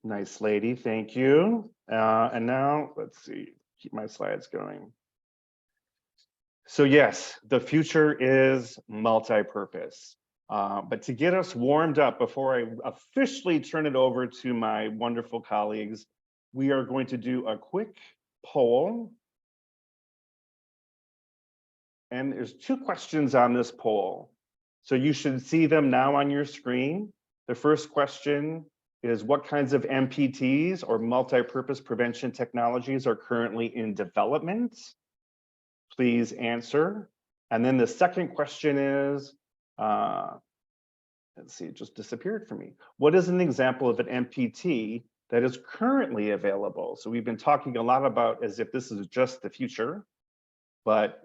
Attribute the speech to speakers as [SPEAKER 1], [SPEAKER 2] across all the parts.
[SPEAKER 1] Nice lady, thank you. And now let's see, keep my slides going. So yes, the future is multi-purpose. But to get us warmed up before I officially turn it over to my wonderful colleagues, we are going to do a quick poll. And there's 2 questions on this poll. So you should see them now on your screen. The first question is, what kinds of MPTs or multi-purpose prevention technologies are currently in development? Please answer. And then the second question is, let's see, it just disappeared for me. What is an example of an MPT that is currently available? So we've been talking a lot about as if this is just the future, but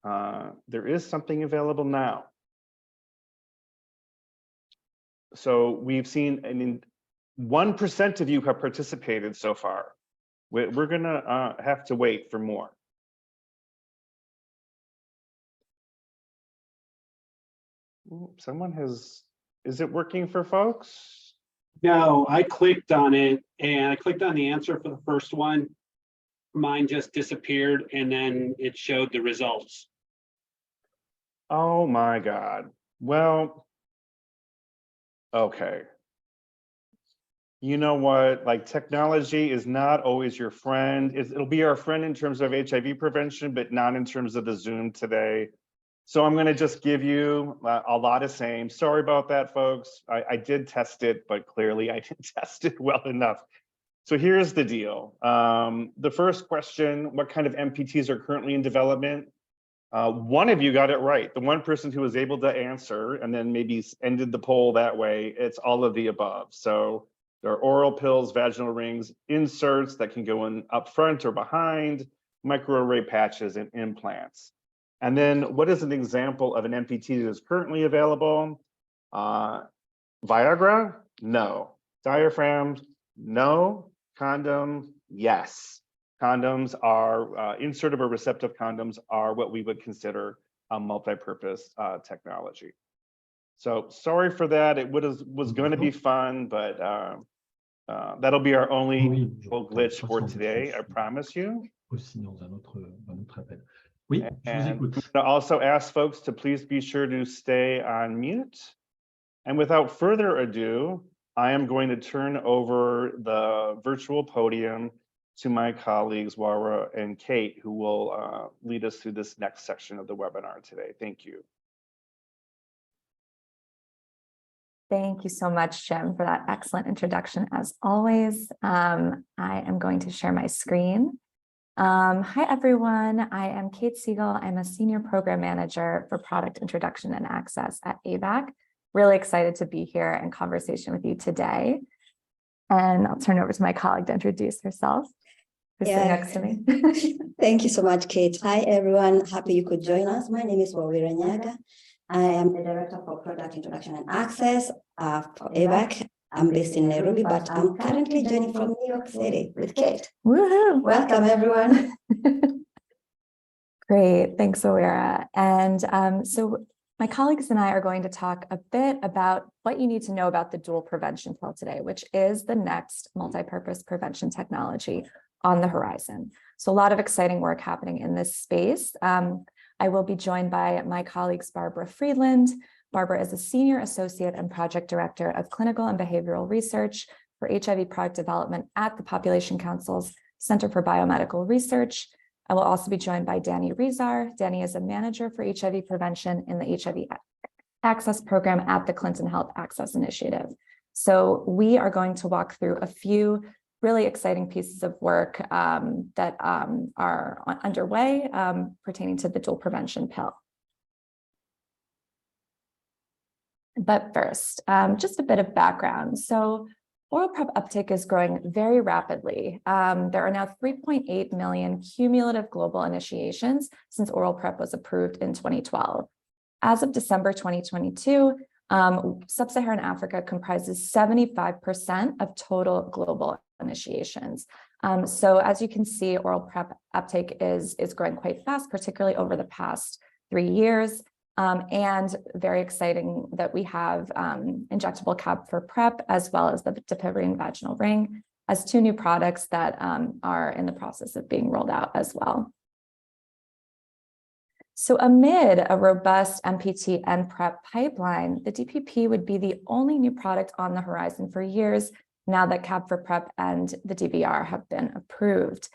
[SPEAKER 1] there is something available now. So we've seen, I mean, 1% of you have participated so far. We're gonna have to wait for more. Someone has, is it working for folks?
[SPEAKER 2] No, I clicked on it and I clicked on the answer for the first one. Mine just disappeared and then it showed the results.
[SPEAKER 1] Oh my God. Well, okay. You know what, like technology is not always your friend. It'll be our friend in terms of HIV prevention, but not in terms of the Zoom today. So I'm gonna just give you a lot of same. Sorry about that, folks. I did test it, but clearly I didn't test it well enough. So here's the deal. The first question, what kind of MPTs are currently in development? One of you got it right. The one person who was able to answer and then maybe ended the poll that way, it's all of the above. So there are oral pills, vaginal rings, inserts that can go in up front or behind, microarray patches and implants. And then what is an example of an MPT that is currently available? Viagra? No. Diaphragms? No. Condom? Yes. Condoms are, insertable receptive condoms are what we would consider a multi-purpose technology. So sorry for that. It was going to be fun, but that'll be our only glitch for today, I promise you. And I also ask folks to please be sure to stay on mute. And without further ado, I am going to turn over the virtual podium to my colleagues, Wara and Kate, who will lead us through this next section of the webinar today. Thank you.
[SPEAKER 3] Thank you so much, Jim, for that excellent introduction. As always, I am going to share my screen. Hi, everyone. I am Kate Siegel. I'm a Senior Program Manager for Product Introduction and Access at AVAC. Really excited to be here in conversation with you today. And I'll turn it over to my colleague to introduce herself. Who's sitting next to me.
[SPEAKER 4] Thank you so much, Kate. Hi, everyone. Happy you could join us. My name is Wawira Nyaga. I am the Director for Product Introduction and Access for AVAC. I'm based in Nairobi, but I'm currently joining from New York City with Kate.
[SPEAKER 3] Woohoo!
[SPEAKER 4] Welcome, everyone.
[SPEAKER 3] Great. Thanks, Wawira. And so my colleagues and I are going to talk a bit about what you need to know about the dual prevention pill today, which is the next multi-purpose prevention technology on the horizon. So a lot of exciting work happening in this space. I will be joined by my colleagues, Barbara Friedland. Barbara is a Senior Associate and Project Director of Clinical and Behavioral Research for HIV Product Development at the Population Council's Center for Biomedical Research. I will also be joined by Danny Rizar. Danny is a Manager for HIV Prevention in the HIV Access Program at the Clinton Health Access Initiative. So we are going to walk through a few really exciting pieces of work that are underway pertaining to the dual prevention pill. But first, just a bit of background. So oral PrEP uptake is growing very rapidly. There are now 3.8 million cumulative global initiations since oral PrEP was approved in 2012. As of December 2022, Sub-Saharan Africa comprises 75% of total global initiations. So as you can see, oral PrEP uptake is growing quite fast, particularly over the past 3 years. And very exciting that we have injectable CAB for PrEP, as well as the dapivirine vaginal ring, as two new products that are in the process of being rolled out as well. So amid a robust MPT and PrEP pipeline, the DPP would be the only new product on the horizon for years now that CAB for PrEP and the DVR have been approved.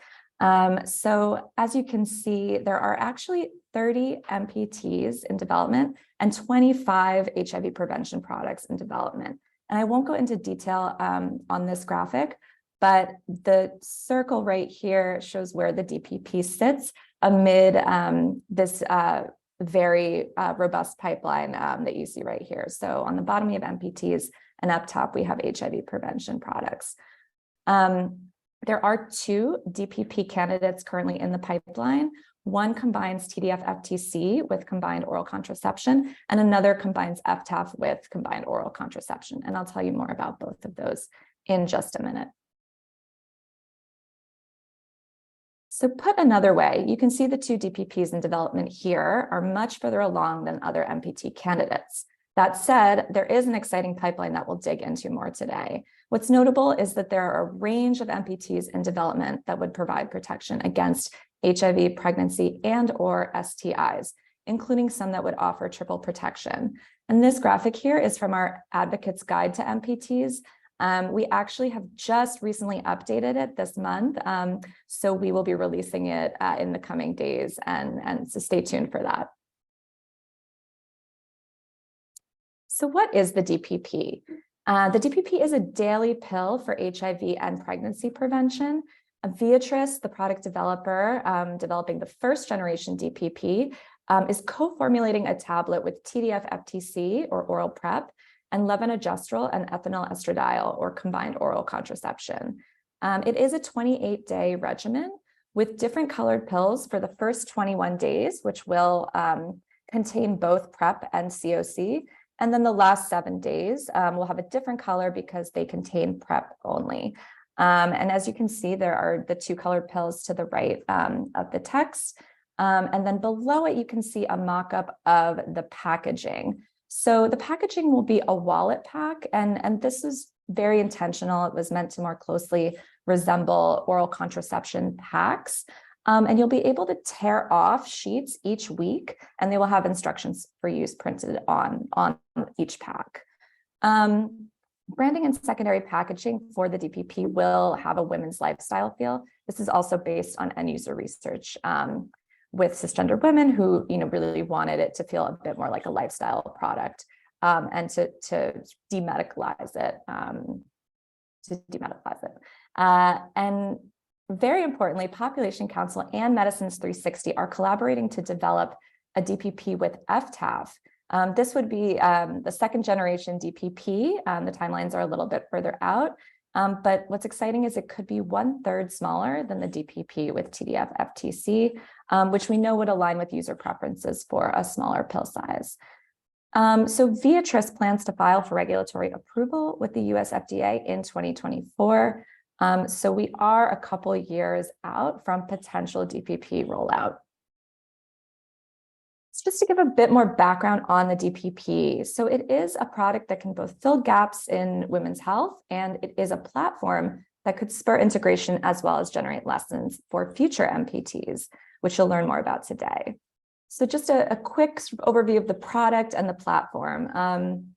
[SPEAKER 3] So as you can see, there are actually 30 MPTs in development and 25 HIV prevention products in development. And I won't go into detail on this graphic, but the circle right here shows where the DPP sits amid this very robust pipeline that you see right here. So on the bottom, we have MPTs, and up top, we have HIV prevention products. There are two DPP candidates currently in the pipeline. One combines TDF-FTC with combined oral contraception, and another combines FTAF with combined oral contraception. And I'll tell you more about both of those in just a minute. So put another way, you can see the two DPPs in development here are much further along than other MPT candidates. That said, there is an exciting pipeline that we'll dig into more today. What's notable is that there are a range of MPTs in development that would provide protection against HIV, pregnancy, and/or STIs, including some that would offer triple protection. And this graphic here is from our Advocate's Guide to MPTs. We actually have just recently updated it this month, so we will be releasing it in the coming days, and so stay tuned for that. So what is the DPP? The DPP is a daily pill for HIV and pregnancy prevention. Viatris, the product developer developing the first generation DPP, is co-formulating a tablet with TDF-FTC or oral PrEP, and levonorgestrel and ethinyl estradiol or combined oral contraception. It is a 28-day regimen with different colored pills for the first 21 days, which will contain both PrEP and COC. And then the last 7 days will have a different color because they contain PrEP only. And as you can see, there are the two colored pills to the right of the text. And then below it, you can see a mock-up of the packaging. So the packaging will be a wallet pack, and this is very intentional. It was meant to more closely resemble oral contraception packs. And you'll be able to tear off sheets each week, and they will have instructions for use printed on each pack. Branding and secondary packaging for the DPP will have a women's lifestyle feel. This is also based on end user research with cisgender women who really wanted it to feel a bit more like a lifestyle product, and to demedicalize it. And very importantly, Population Council and Medicines 360 are collaborating to develop a DPP with FTAF. This would be the second generation DPP. The timelines are a little bit further out, but what's exciting is it could be 1/3 smaller than the DPP with TDF-FTC, which we know would align with user preferences for a smaller pill size. So Viatris plans to file for regulatory approval with the US FDA in 2024. So we are a couple years out from potential DPP rollout. So just to give a bit more background on the DPP. So it is a product that can both fill gaps in women's health, and it is a platform that could spur integration as well as generate lessons for future MPTs, which you'll learn more about today. So just a quick overview of the product and the platform.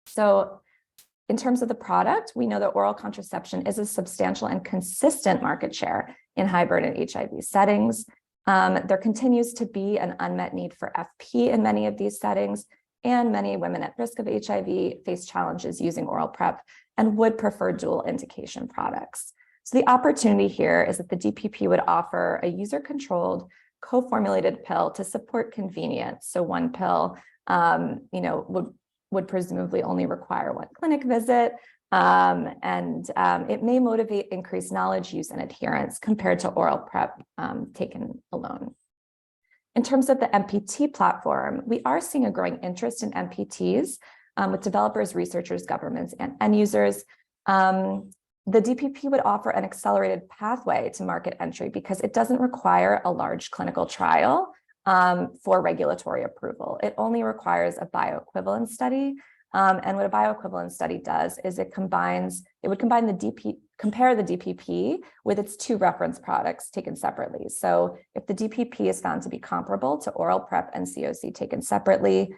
[SPEAKER 3] So in terms of the product, we know that oral contraception is a substantial and consistent market share in high burden HIV settings. There continues to be an unmet need for FP in many of these settings, and many women at risk of HIV face challenges using oral PrEP and would prefer dual indication products. So the opportunity here is that the DPP would offer a user-controlled, co-formulated pill to support convenience. So one pill, would presumably only require one clinic visit, and it may motivate increased knowledge, use, and adherence compared to oral PrEP taken alone. In terms of the MPT platform, we are seeing a growing interest in MPTs with developers, researchers, governments, and end users. The DPP would offer an accelerated pathway to market entry because it doesn't require a large clinical trial, for regulatory approval. It only requires a bioequivalence study. And what a bioequivalence study does is it would compare the DPP with its two reference products taken separately. So if the DPP is found to be comparable to oral PrEP and COC taken separately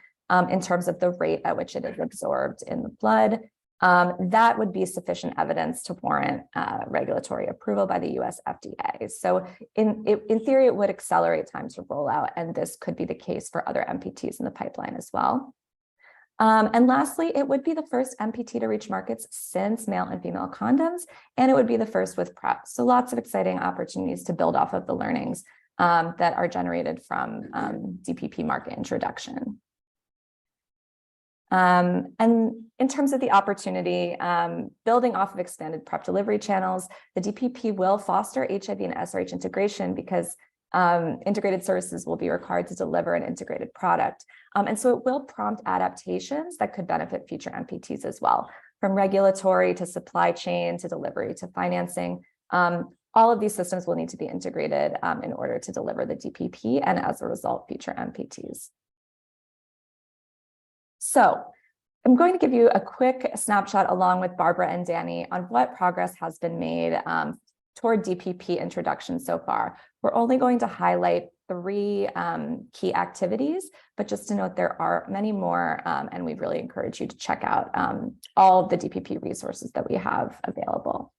[SPEAKER 3] in terms of the rate at which it is absorbed in the blood, that would be sufficient evidence to warrant regulatory approval by the US FDA. So in theory, it would accelerate time to roll out, and this could be the case for other MPTs in the pipeline as well. And lastly, it would be the first MPT to reach markets since male and female condoms, and it would be the first with PrEP. So lots of exciting opportunities to build off of the learnings that are generated from DPP market introduction. And in terms of the opportunity, building off of expanded PrEP delivery channels, the DPP will foster HIV and SRH integration because integrated services will be required to deliver an integrated product. And so it will prompt adaptations that could benefit future MPTs as well, from regulatory to supply chain to delivery to financing. All of these systems will need to be integrated in order to deliver the DPP and as a result, future MPTs. So I'm going to give you a quick snapshot along with Barbara and Danny on what progress has been made toward DPP introduction so far. We're only going to highlight 3 key activities, but just to note there are many more, and we really encourage you to check out all of the DPP resources that we have available.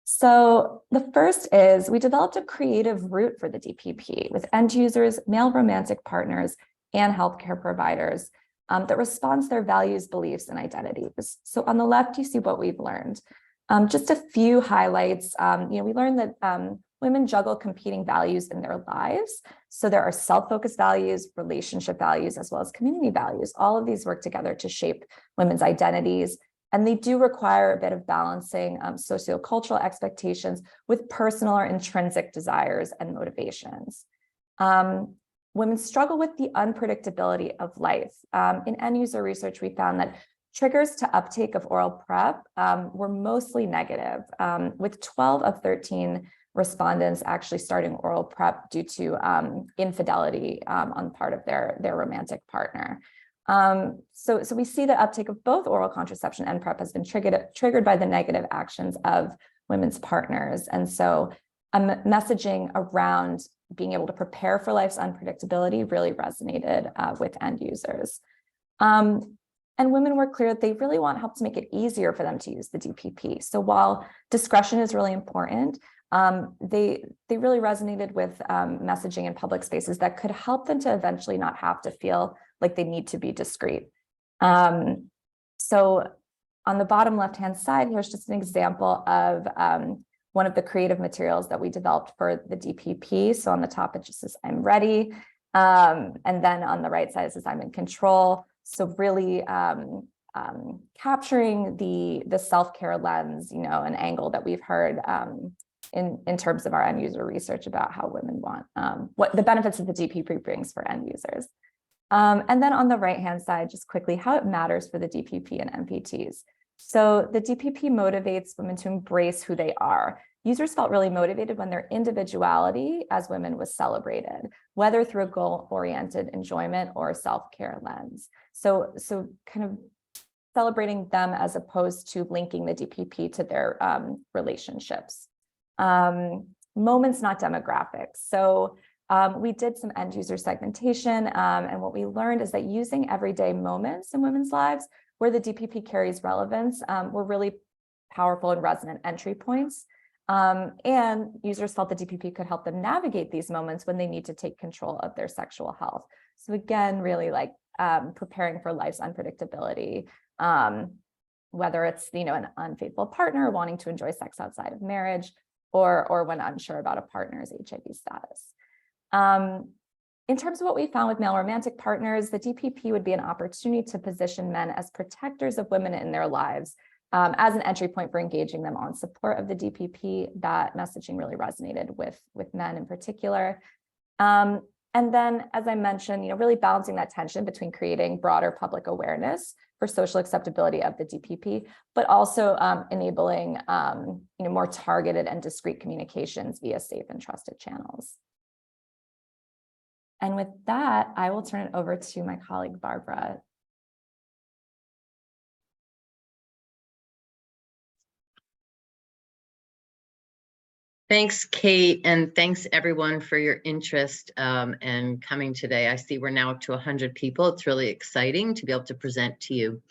[SPEAKER 3] So the first is we developed a creative route for the DPP with end users, male romantic partners, and healthcare providers that responds to their values, beliefs, and identities. So on the left, you see what we've learned. Just a few highlights. We learned that women juggle competing values in their lives. So there are self-focused values, relationship values, as well as community values. All of these work together to shape women's identities. And they do require a bit of balancing sociocultural expectations with personal or intrinsic desires and motivations. Women struggle with the unpredictability of life. In end user research, we found that triggers to uptake of oral PrEP were mostly negative, with 12 of 13 respondents actually starting oral PrEP due to infidelity on the part of their romantic partner. So we see the uptake of both oral contraception and PrEP has been triggered by the negative actions of women's partners. And so messaging around being able to prepare for life's unpredictability really resonated with end users. And women were clear that they really want help to make it easier for them to use the DPP. So while discretion is really important, they really resonated with messaging in public spaces that could help them to eventually not have to feel like they need to be discreet. So on the bottom left-hand side, here's just an example of one of the creative materials that we developed for the DPP. So on the top, it just says, "I'm ready." And then on the right side, it says, "I'm in control." So really capturing the self-care lens, an angle that we've heard in terms of our end user research about how women want, what the benefits of the DPP brings for end users. And then on the right-hand side, just quickly, how it matters for the DPP and MPTs. So the DPP motivates women to embrace who they are. Users felt really motivated when their individuality as women was celebrated, whether through a goal-oriented enjoyment or a self-care lens. So kind of celebrating them as opposed to linking the DPP to their relationships. Moments, not demographics. So we did some end user segmentation, and what we learned is that using everyday moments in women's lives where the DPP carries relevance were really powerful and resonant entry points. And users felt the DPP could help them navigate these moments when they need to take control of their sexual health. So again, really like preparing for life's unpredictability, whether it's an unfaithful partner wanting to enjoy sex outside of marriage, or when unsure about a partner's HIV status. In terms of what we found with male romantic partners, the DPP would be an opportunity to position men as protectors of women in their lives as an entry point for engaging them on support of the DPP. That messaging really resonated with men in particular. And then, as I mentioned, really balancing that tension between creating broader public awareness for social acceptability of the DPP, but also enabling more targeted and discreet communications via safe and trusted channels. And with that, I will turn it over to my colleague, Barbara.
[SPEAKER 5] Thanks, Kate, and thanks everyone for your interest and coming today. I see we're now up to 100 people. It's really exciting to be able to present to you.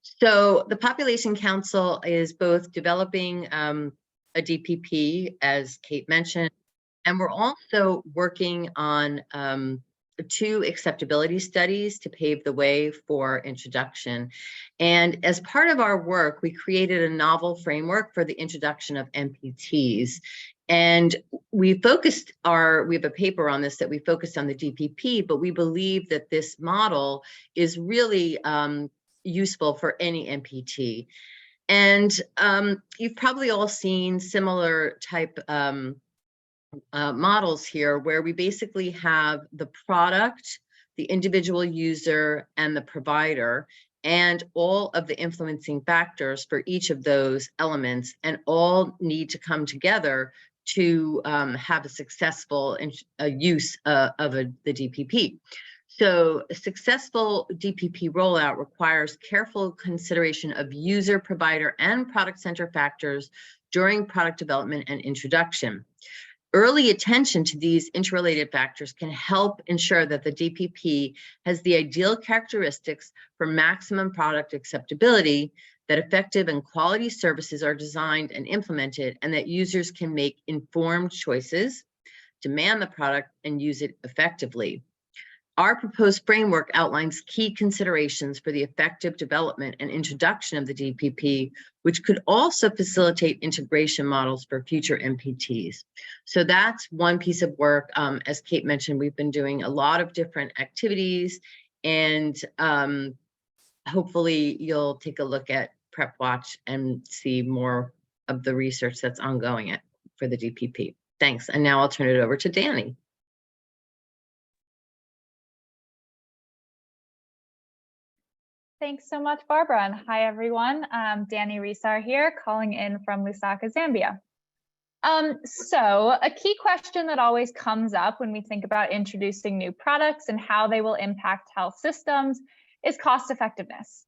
[SPEAKER 5] So the Population Council is both developing a DPP, as Kate mentioned, and we're also working on 2 acceptability studies to pave the way for introduction. And as part of our work, we created a novel framework for the introduction of MPTs. And we have a paper on this that we focused on the DPP, but we believe that this model is really useful for any MPT. And you've probably all seen similar type models here, where we basically have the product, the individual user, and the provider, and all of the influencing factors for each of those elements, and all need to come together to have a successful use of the DPP. So a successful DPP rollout requires careful consideration of user, provider, and product center factors during product development and introduction. Early attention to these interrelated factors can help ensure that the DPP has the ideal characteristics for maximum product acceptability, that effective and quality services are designed and implemented, and that users can make informed choices, demand the product, and use it effectively. Our proposed framework outlines key considerations for the effective development and introduction of the DPP, which could also facilitate integration models for future MPTs. So that's one piece of work. As Kate mentioned, we've been doing a lot of different activities, and hopefully you'll take a look at Prep Watch and see more of the research that's ongoing for the DPP. Thanks, and now I'll turn it over to Danny.
[SPEAKER 6] Thanks so much, Barbara, and hi everyone. Danny Risar here, calling in from Lusaka, Zambia. So a key question that always comes up when we think about introducing new products and how they will impact health systems is cost effectiveness.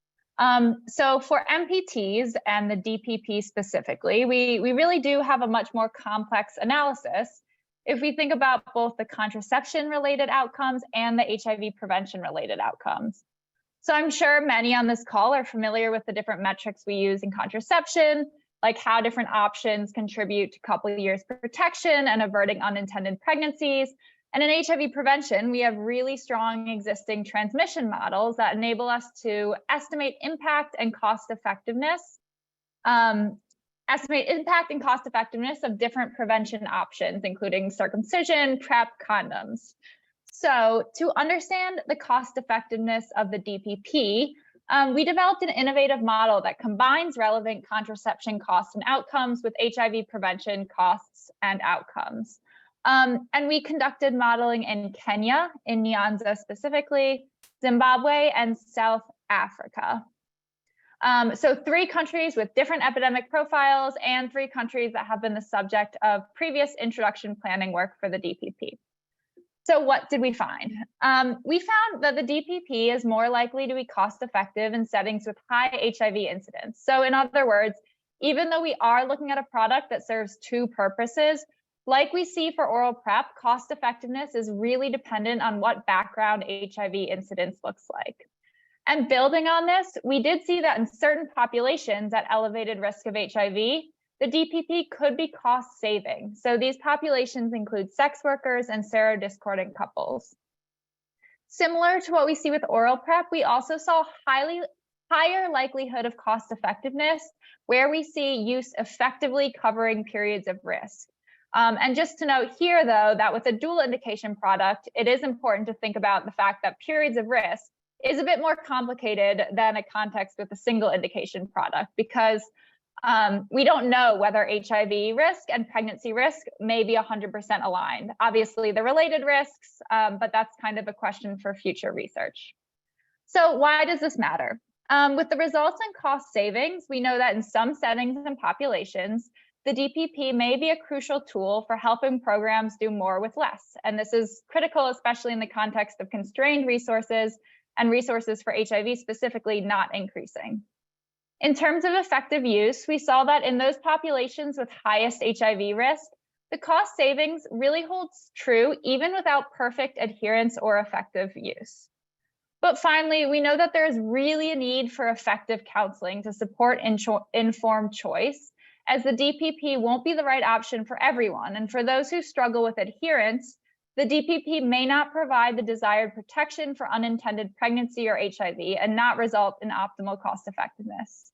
[SPEAKER 6] So for MPTs and the DPP specifically, we really do have a much more complex analysis if we think about both the contraception related outcomes and the HIV prevention related outcomes. So I'm sure many on this call are familiar with the different metrics we use in contraception, like how different options contribute to a couple of years protection and averting unintended pregnancies. And in HIV prevention, we have really strong existing transmission models that enable us to estimate impact and cost effectiveness, of different prevention options, including circumcision, PrEP, condoms. So to understand the cost effectiveness of the DPP, we developed an innovative model that combines relevant contraception costs and outcomes with HIV prevention costs and outcomes. And we conducted modeling in Kenya, in Nyanza specifically, Zimbabwe, and South Africa. So 3 countries with different epidemic profiles and 3 countries that have been the subject of previous introduction planning work for the DPP. So what did we find? We found that the DPP is more likely to be cost effective in settings with high HIV incidence. So in other words, even though we are looking at a product that serves 2 purposes, like we see for oral PrEP, cost effectiveness is really dependent on what background HIV incidence looks like. And building on this, we did see that in certain populations at elevated risk of HIV, the DPP could be cost saving. So these populations include sex workers and serodiscordant couples. Similar to what we see with oral PrEP, we also saw higher likelihood of cost effectiveness where we see use effectively covering periods of risk. And just to note here, though, that with a dual indication product, it is important to think about the fact that periods of risk is a bit more complicated than a context with a single indication product, because we don't know whether HIV risk and pregnancy risk may be 100% aligned. Obviously, the related risks, but that's kind of a question for future research. So why does this matter? With the results in cost savings, we know that in some settings and populations, the DPP may be a crucial tool for helping programs do more with less. And this is critical, especially in the context of constrained resources and resources for HIV specifically not increasing. In terms of effective use, we saw that in those populations with highest HIV risk, the cost savings really holds true even without perfect adherence or effective use. But finally, we know that there is really a need for effective counseling to support informed choice, as the DPP won't be the right option for everyone. And for those who struggle with adherence, the DPP may not provide the desired protection for unintended pregnancy or HIV and not result in optimal cost effectiveness.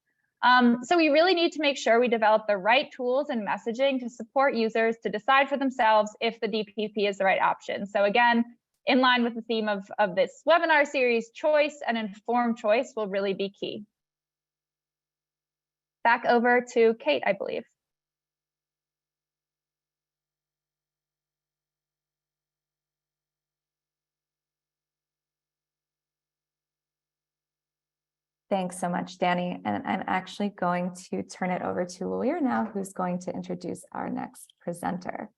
[SPEAKER 6] So we really need to make sure we develop the right tools and messaging to support users to decide for themselves if the DPP is the right option. So again, in line with the theme of this webinar series, choice and informed choice will really be key. Back over to Kate, I believe.
[SPEAKER 3] Thanks so much, Danny. And I'm actually going to turn it over to Weir now, who's going to introduce our next presenter.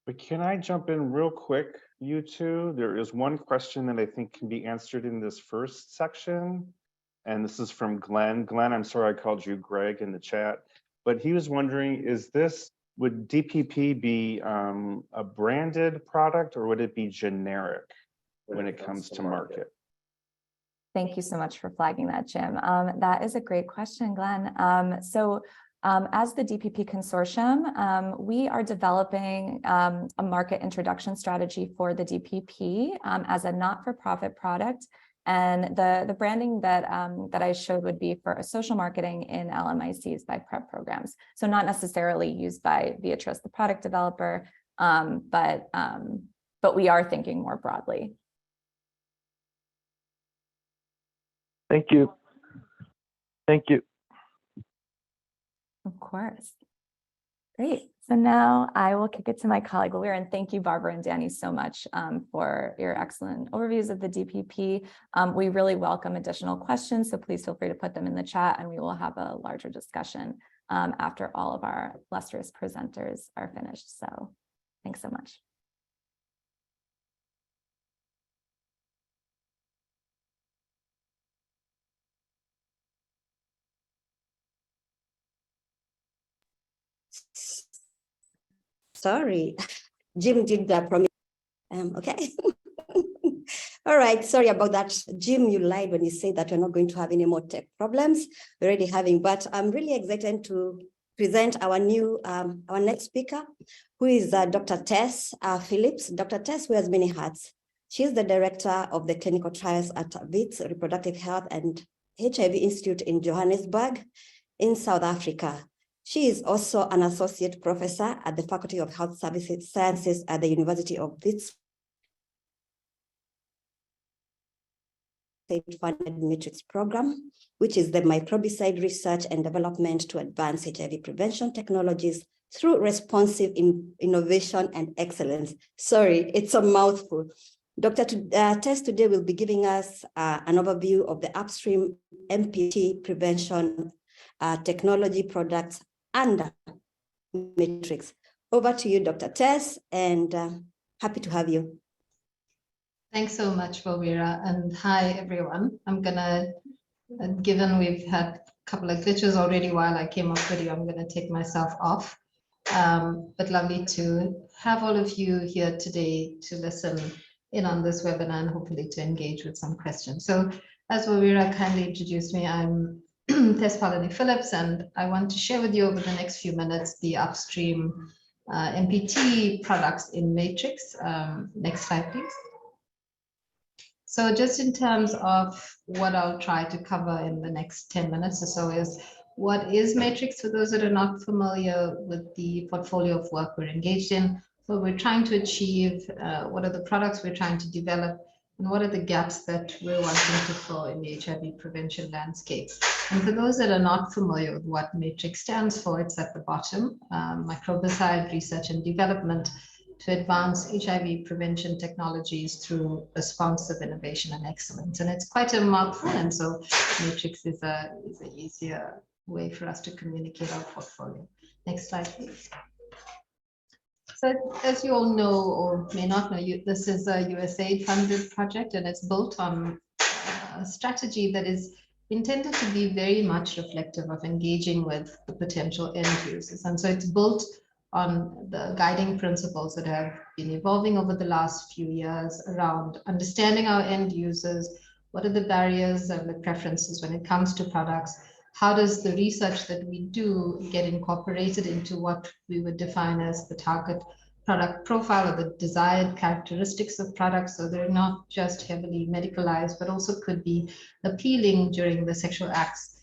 [SPEAKER 1] But can I jump in real quick, you two? There is one question that I think can be answered in this first section. And this is from Glenn. Glenn, I'm sorry I called you Greg in the chat, but he was wondering, would DPP be a branded product or would it be generic when it comes to market?
[SPEAKER 3] Thank you so much for flagging that, Jim. That is a great question, Glenn. As the DPP consortium, we are developing a market introduction strategy for the DPP as a not-for-profit product. And the branding that I showed would be for a social marketing in LMICs by PrEP programs. So not necessarily used by Beatrice, the product developer, but we are thinking more broadly.
[SPEAKER 7] Thank you. Thank you.
[SPEAKER 3] Of course. Great. So now I will kick it to my colleague, Weir, and thank you, Barbara and Danny, so much for your excellent overviews of the DPP. We really welcome additional questions, so please feel free to put them in the chat and we will have a larger discussion after all of our illustrious presenters are finished. So thanks so much.
[SPEAKER 4] Sorry, Jim did that promise. Okay. All right, sorry about that. Jim, you lied when you said that we're not going to have any more tech problems. We're already having, but I'm really excited to present our next speaker, who is Dr. Tess Phillips. Dr. Tess wears many hats. She's the director of the clinical trials at Wits Reproductive Health and HIV Institute in Johannesburg in South Africa. She is also an associate professor at the Faculty of Health Sciences at the University of Wits. State-funded Matrix program, which is the microbicide research and development to advance HIV prevention technologies through responsive innovation and excellence. Sorry, it's a mouthful. Dr. Tess today will be giving us an overview of the upstream MPT prevention technology products and Matrix. Over to you, Dr. Tess, and happy to have you.
[SPEAKER 8] Thanks so much, Bobira, and hi, everyone. I'm gonna, given we've had a couple of glitches already while I came off video, I'm gonna take myself off. But lovely to have all of you here today to listen in on this webinar and hopefully to engage with some questions. So as Bobira kindly introduced me, I'm Tess Phillips, and I want to share with you over the next few minutes the upstream MPT products in Matrix. Next slide, please. So just in terms of what I'll try to cover in the next 10 minutes or so is, what is Matrix for those that are not familiar with the portfolio of work we're engaged in, what we're trying to achieve, what are the products we're trying to develop, and what are the gaps that we're wanting to fill in the HIV prevention landscape. And for those that are not familiar with what Matrix stands for, it's at the bottom, microbicide research and development to advance HIV prevention technologies through responsive innovation and excellence. And it's quite a mouthful, and so Matrix is a easier way for us to communicate our portfolio. Next slide, please. So as you all know, or may not know, this is a USAID funded project, and it's built on a strategy that is intended to be very much reflective of engaging with the potential end users. And so it's built on the guiding principles that have been evolving over the last few years around understanding our end users, what are the barriers and the preferences when it comes to products, how does the research that we do get incorporated into what we would define as the target product profile or the desired characteristics of products, so they're not just heavily medicalized, but also could be appealing during the sexual acts.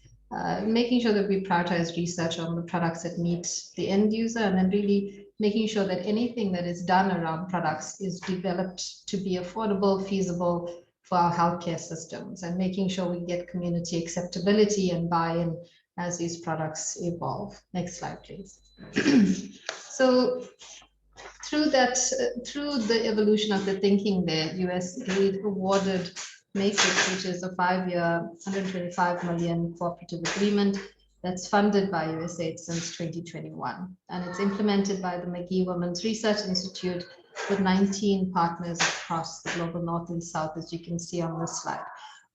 [SPEAKER 8] Making sure that we prioritize research on the products that meet the end user, and then really making sure that anything that is done around products is developed to be affordable, feasible for our healthcare systems, and making sure we get community acceptability and buy-in as these products evolve. Next slide, please. So through the evolution of the thinking there, USAID awarded Matrix, which is a 5-year, $125 million cooperative agreement that's funded by USAID since 2021. And it's implemented by the McGee Women's Research Institute with 19 partners across the global north and south, as you can see on this slide.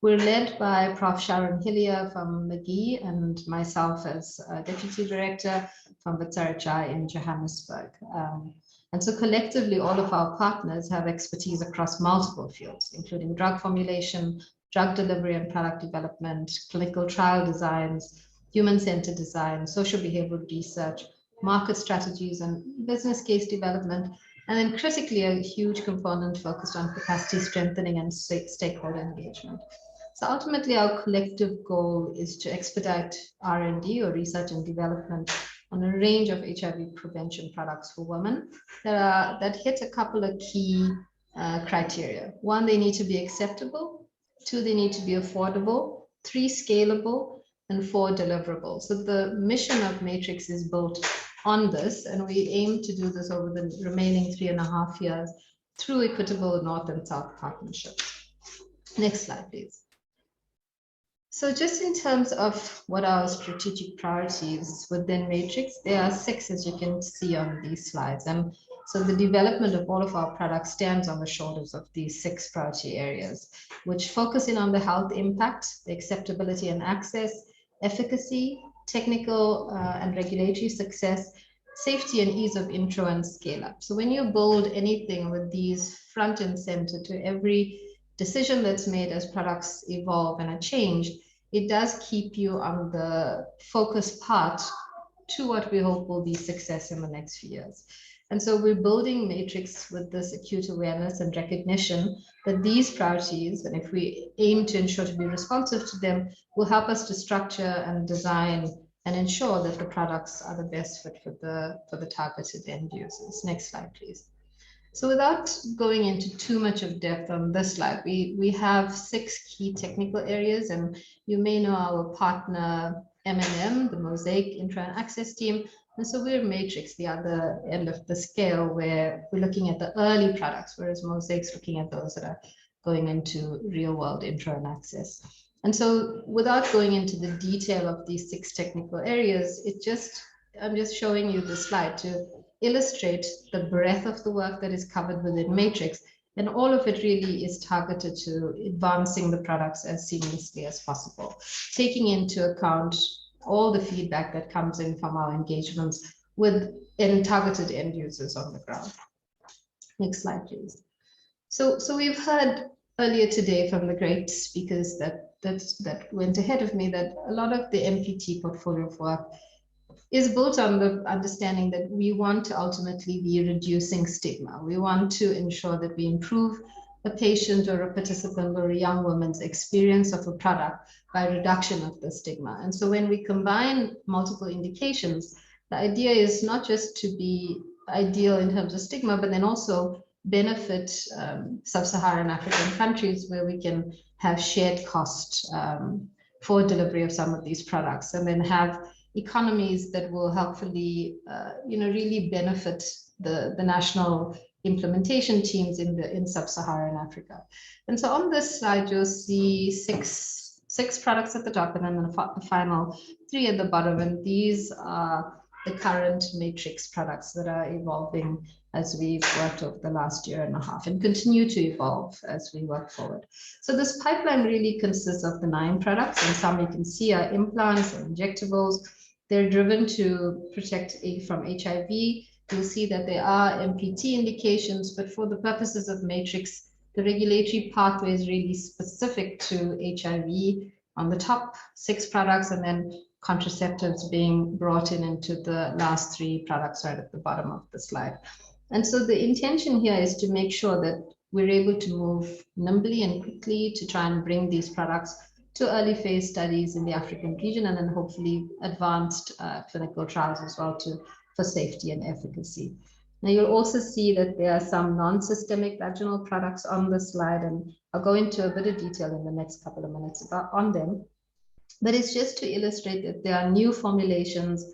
[SPEAKER 8] We're led by Prof. Sharon Hillier from McGee and myself as Deputy Director from the SRH in Johannesburg. And so collectively, all of our partners have expertise across multiple fields, including drug formulation, drug delivery and product development, clinical trial designs, human-centered design, social behavioral research, market strategies, and business case development. And then critically, a huge component focused on capacity strengthening and stakeholder engagement. So ultimately, our collective goal is to expedite R&D or research and development on a range of HIV prevention products for women that hit a couple of key criteria. 1, they need to be acceptable. 2, they need to be affordable. 3, scalable. And 4, deliverable. So the mission of Matrix is built on this, and we aim to do this over the remaining 3.5 years through equitable North and South partnerships. Next slide, please. So just in terms of what our strategic priorities within Matrix, there are 6, as you can see on these slides. And so the development of all of our products stands on the shoulders of these 6 priority areas, which focus in on the health impact, the acceptability and access, efficacy, technical and regulatory success, safety and ease of intro and scale up. So when you build anything with these front and center to every decision that's made as products evolve and are changed, it does keep you on the focus path to what we hope will be success in the next few years. And so we're building Matrix with this acute awareness and recognition that these priorities, and if we aim to ensure to be responsive to them, will help us to structure and design and ensure that the products are the best fit for the targeted end users. Next slide, please. So without going into too much of depth on this slide, we have 6 key technical areas, and you may know our partner M&M, the Mosaic Intro and Access team. And so we're Matrix, the other end of the scale, where we're looking at the early products, whereas Mosaic's looking at those that are going into real world intro and access. And so without going into the detail of these 6 technical areas, I'm just showing you the slide to illustrate the breadth of the work that is covered within Matrix, and all of it really is targeted to advancing the products as seamlessly as possible, taking into account all the feedback that comes in from our engagements with targeted end users on the ground. Next slide, please. So we've heard earlier today from the great speakers that went ahead of me that a lot of the MPT portfolio of work is built on the understanding that we want to ultimately be reducing stigma. We want to ensure that we improve a patient or a participant or a young woman's experience of a product by reduction of the stigma. And so when we combine multiple indications, the idea is not just to be ideal in terms of stigma, but then also benefit sub-Saharan African countries where we can have shared cost for delivery of some of these products, and then have economies that will helpfully really benefit the national implementation teams in sub-Saharan Africa. And so on this slide, you'll see six 6 products at the top and then the final 3 at the bottom. And these are the current matrix products that are evolving as we've worked over the last year and a half and continue to evolve as we work forward. So this pipeline really consists of the 9 products, and some you can see are implants and injectables. They're driven to protect from HIV. You'll see that there are MPT indications, but for the purposes of matrix, the regulatory pathway is really specific to HIV on the top 6 products, and then contraceptives being brought into the last 3 products right at the bottom of the slide. And so the intention here is to make sure that we're able to move nimbly and quickly to try and bring these products to early phase studies in the African region, and then hopefully advanced clinical trials as well for safety and efficacy. Now you'll also see that there are some non-systemic vaginal products on the slide, and I'll go into a bit of detail in the next couple of minutes on them. But it's just to illustrate that there are new formulations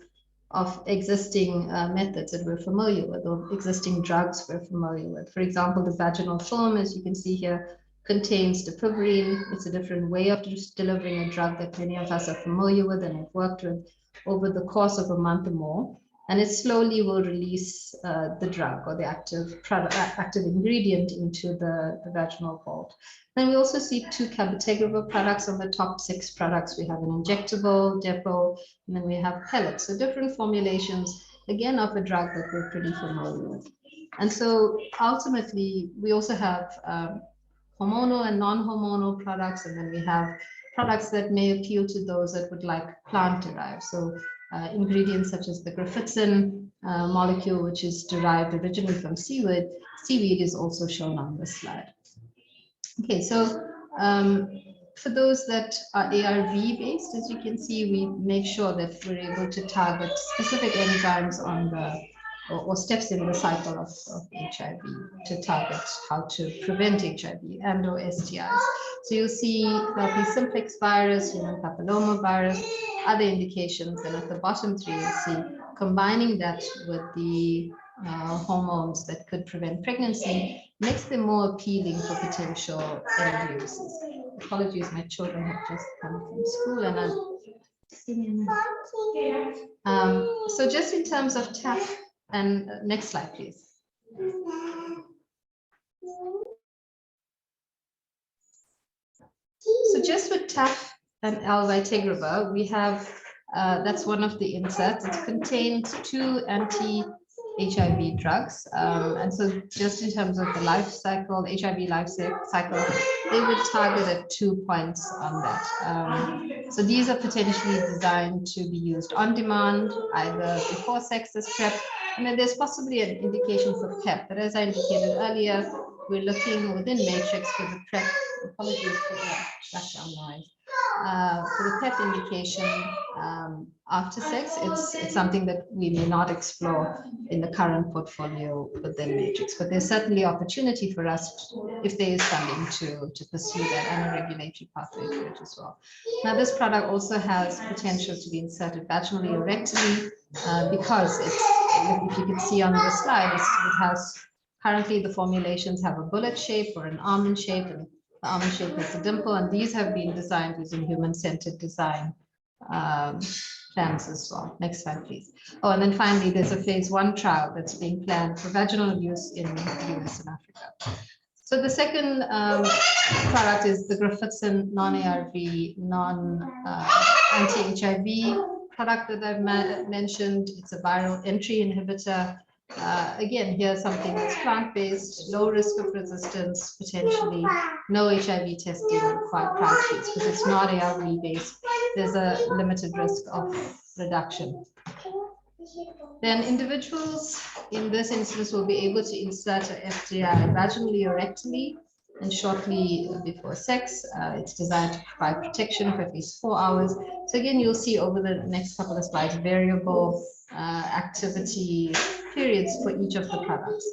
[SPEAKER 8] of existing methods that we're familiar with, or existing drugs we're familiar with. For example, the vaginal film, as you can see here, contains dapivirine. It's a different way of just delivering a drug that many of us are familiar with and have worked with over the course of a month or more. And it slowly will release the drug or the active ingredient into the vaginal vault. Then we also see 2 cabotegravir products on the top 6 products. We have an injectable, depot, and then we have pellets. So different formulations, again, of a drug that we're pretty familiar with. And so ultimately, we also have hormonal and non-hormonal products, and then we have products that may appeal to those that would like plant-derived. So ingredients such as the graphitzin molecule, which is derived originally from seaweed. Seaweed is also shown on this slide. Okay, so for those that are ARV based, as you can see, we make sure that we're able to target specific enzymes on the or steps in the cycle of HIV to target how to prevent HIV and or STIs. So you'll see there'll be simplex virus, human papilloma virus, other indications, and at the bottom 3 you'll see combining that with the hormones that could prevent pregnancy makes them more appealing for potential end uses. Apologies, my children have just come from school and I'm so just in terms of TAP, and next slide, please. So just with TAF and L-vitigrava, we have, that's one of the inserts. It contains 2 anti-HIV drugs. And so just in terms of the life cycle, the HIV life cycle, they would target at 2 points on that. So these are potentially designed to be used on demand, either before sex as PrEP. And then there's possibly an indication for PEP, but as I indicated earlier, we're looking within matrix for the PrEP. Apologies for the background noise. For the PEP indication after sex, it's something that we may not explore in the current portfolio within matrix, but there's certainly opportunity for us if there is funding to pursue that and a regulatory pathway for it as well. Now, this product also has potential to be inserted vaginally or rectally because it's, if you can see on the slide, it has currently the formulations have a bullet shape or an almond shape, and the almond shape has a dimple, and these have been designed using human-centered design plans as well. Next slide, please. Oh, and then finally, there's a phase 1 trial that's being planned for vaginal use in the US and Africa. So the second product is the graphitzin non-ARV, anti-HIV product that I've mentioned. It's a viral entry inhibitor. Again, here's something that's plant-based, low risk of resistance, potentially no HIV testing required prior to use because it's not ARV-based. There's a limited risk of reduction. Then individuals in this instance will be able to insert a STI vaginally or rectally and shortly before sex. It's designed to provide protection for at least 4 hours. So again, you'll see over the next couple of slides, variable activity periods for each of the products.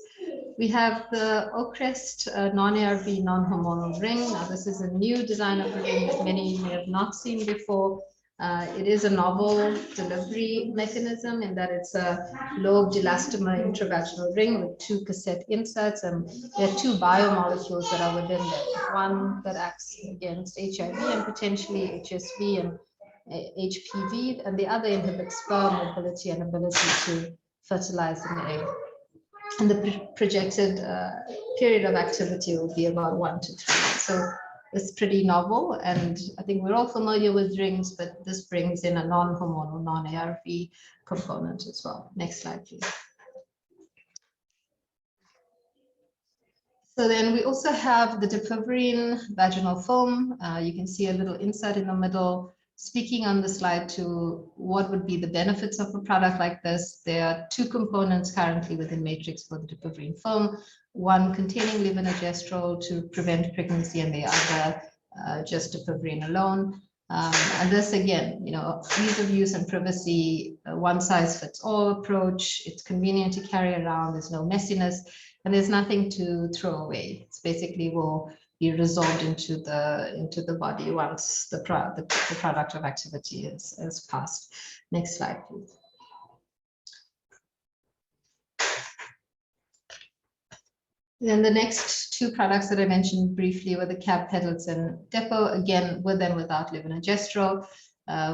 [SPEAKER 8] We have the Ocrest non-ARV non-hormonal ring. Now, this is a new design of the ring that many may have not seen before. It is a novel delivery mechanism in that it's a lobed elastomer intravaginal ring with 2 cassette inserts, and there are 2 biomolecules that are within there. One that acts against HIV and potentially HSV and HPV, and the other inhibits sperm mobility and ability to fertilize an egg. And the projected period of activity will be about 1 to 3 months. So it's pretty novel, and I think we're all familiar with rings, but this brings in a non-hormonal, non-ARV component as well. Next slide, please. So then we also have the Depivarine vaginal foam. You can see a little insert in the middle, speaking on the slide to what would be the benefits of a product like this. There are 2 components currently within Matrix for the Depivarine foam. One containing levonorgestrel to prevent pregnancy, and the other just Depivarine alone. And this again, ease of use and privacy, one size fits all approach. It's convenient to carry around. There's no messiness, and there's nothing to throw away. It's basically will be resolved into the body once the product of activity is passed. Next slide, please. Then the next 2 products that I mentioned briefly were the CAB pellets and Depo, again, with and without levonorgestrel.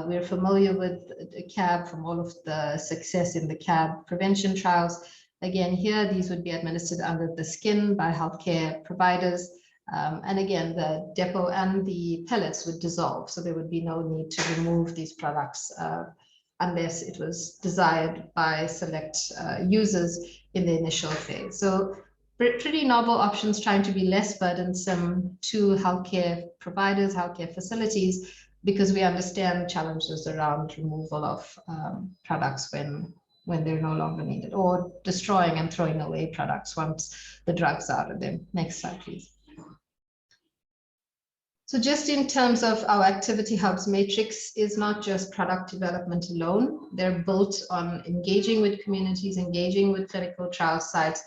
[SPEAKER 8] We're familiar with the CAB from all of the success in the CAB prevention trials. Again, here, these would be administered under the skin by healthcare providers. And again, the Depo and the pellets would dissolve, so there would be no need to remove these products unless it was desired by select users in the initial phase. So pretty novel options, trying to be less burdensome to healthcare providers, healthcare facilities, because we understand challenges around removal of products when they're no longer needed, or destroying and throwing away products once the drug's out of them. Next slide, please. So just in terms of our activity hubs, Matrix is not just product development alone. They're built on engaging with communities, engaging with clinical trial sites,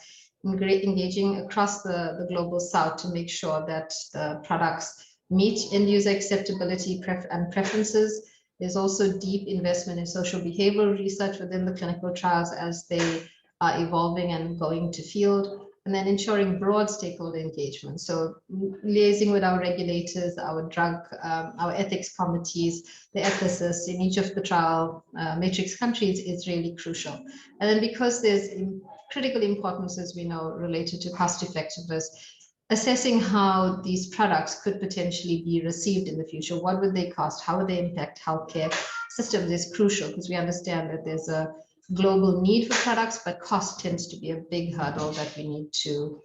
[SPEAKER 8] engaging across the global south to make sure that the products meet end user acceptability and preferences. There's also deep investment in social behavioral research within the clinical trials as they are evolving and going to field, and then ensuring broad stakeholder engagement. So liaising with our regulators, our our ethics committees, the ethicists in each of the trial Matrix countries is really crucial. And then because there's critical importance, as we know, related to cost effectiveness, assessing how these products could potentially be received in the future. What would they cost? How would they impact healthcare systems is crucial, because we understand that there's a global need for products, but cost tends to be a big hurdle that we need to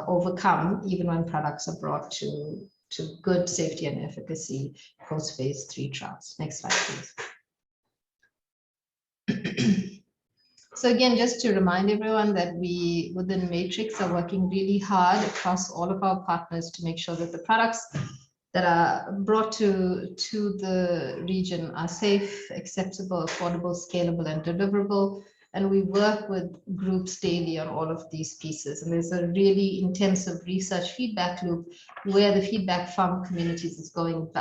[SPEAKER 8] overcome, even when products are brought to good safety and efficacy post phase 3 trials. Next slide, please. So again, just to remind everyone that we within Matrix are working really hard across all of our partners to make sure that the products that are brought to the region are safe, acceptable, affordable, scalable, and deliverable. And we work with groups daily on all of these pieces. And there's a really intensive research feedback loop where the feedback from communities is going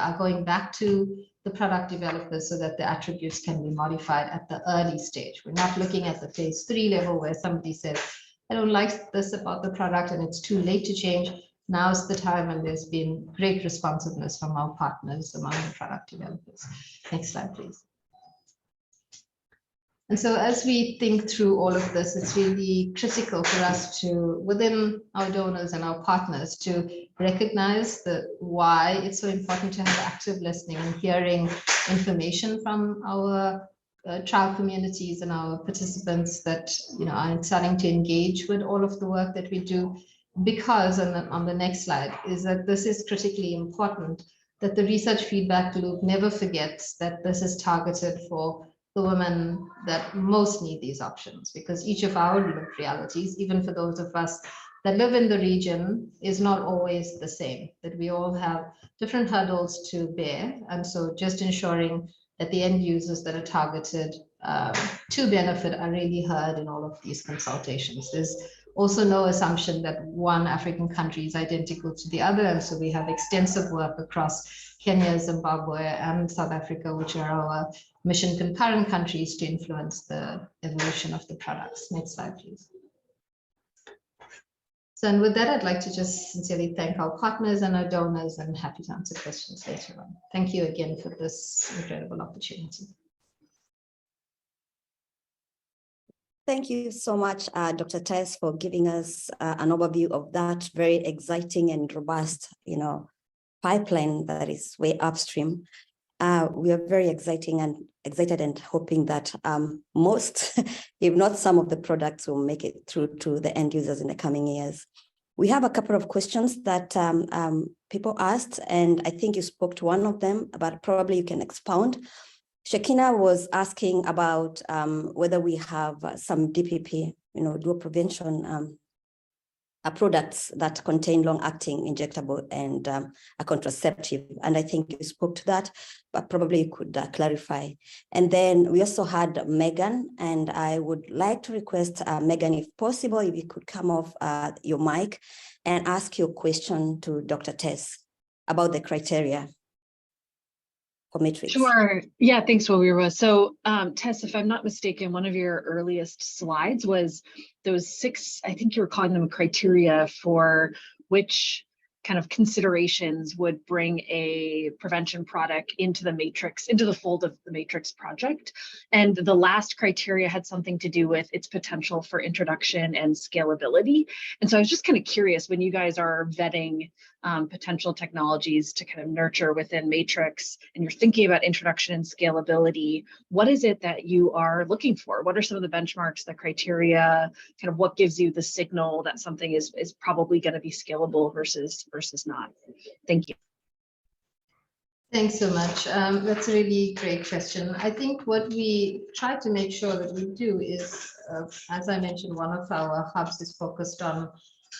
[SPEAKER 8] back to the product developers so that the attributes can be modified at the early stage. We're not looking at the phase 3 level where somebody says, I don't like this about the product and it's too late to change. Now's the time, and there's been great responsiveness from our partners among the product developers. Next slide, please. And so as we think through all of this, it's really critical for us to, within our donors and our partners, to recognize why it's so important to have active listening and hearing information from our trial communities and our participants that are starting to engage with all of the work that we do. Because on the next slide is that this is critically important, that the research feedback loop never forgets that this is targeted for the women that most need these options, because each of our lived realities, even for those of us that live in the region, is not always the same, that we all have different hurdles to bear. And so just ensuring that the end users that are targeted to benefit are really heard in all of these consultations. There's Also, no assumption that one African country is identical to the other. And so we have extensive work across Kenya, Zimbabwe, and South Africa, which are our mission concurrent countries to influence the evolution of the products. Next slide, please. So, and with that, I'd like to just sincerely thank our partners and our donors, and happy to answer questions later on. Thank you again for this incredible opportunity.
[SPEAKER 4] Thank you so much, Dr. Tess, for giving us an overview of that very exciting and robust, pipeline that is way upstream. We are very excited and hoping that most, if not some of the products will make it through to the end users in the coming years. We have a couple of questions that people asked, and I think you spoke to one of them, but probably you can expound. Shekina was asking about whether we have some DPP, dual prevention products that contain long-acting injectable and a contraceptive. And I think you spoke to that, but probably you could clarify. And then we also had Megan, and I would like to request Megan, if possible, if you could come off your mic and ask your question to Dr. Tess about the criteria.
[SPEAKER 9] Sure. Yeah, thanks, Wawira. So Tess, if I'm not mistaken, one of your earliest slides was those 6, I think you were calling them criteria for which kind of considerations would bring a prevention product into the matrix, into the fold of the matrix project. And the last criteria had something to do with its potential for introduction and scalability. And so I was just kind of curious, when you guys are vetting potential technologies to kind of nurture within matrix, and you're thinking about introduction and scalability, what is it that you are looking for? What are some of the benchmarks, the criteria, kind of what gives you the signal that something is probably going to be scalable versus not? Thank you.
[SPEAKER 8] Thanks so much. That's a really great question. I think what we try to make sure that we do is, as I mentioned, one of our hubs is focused on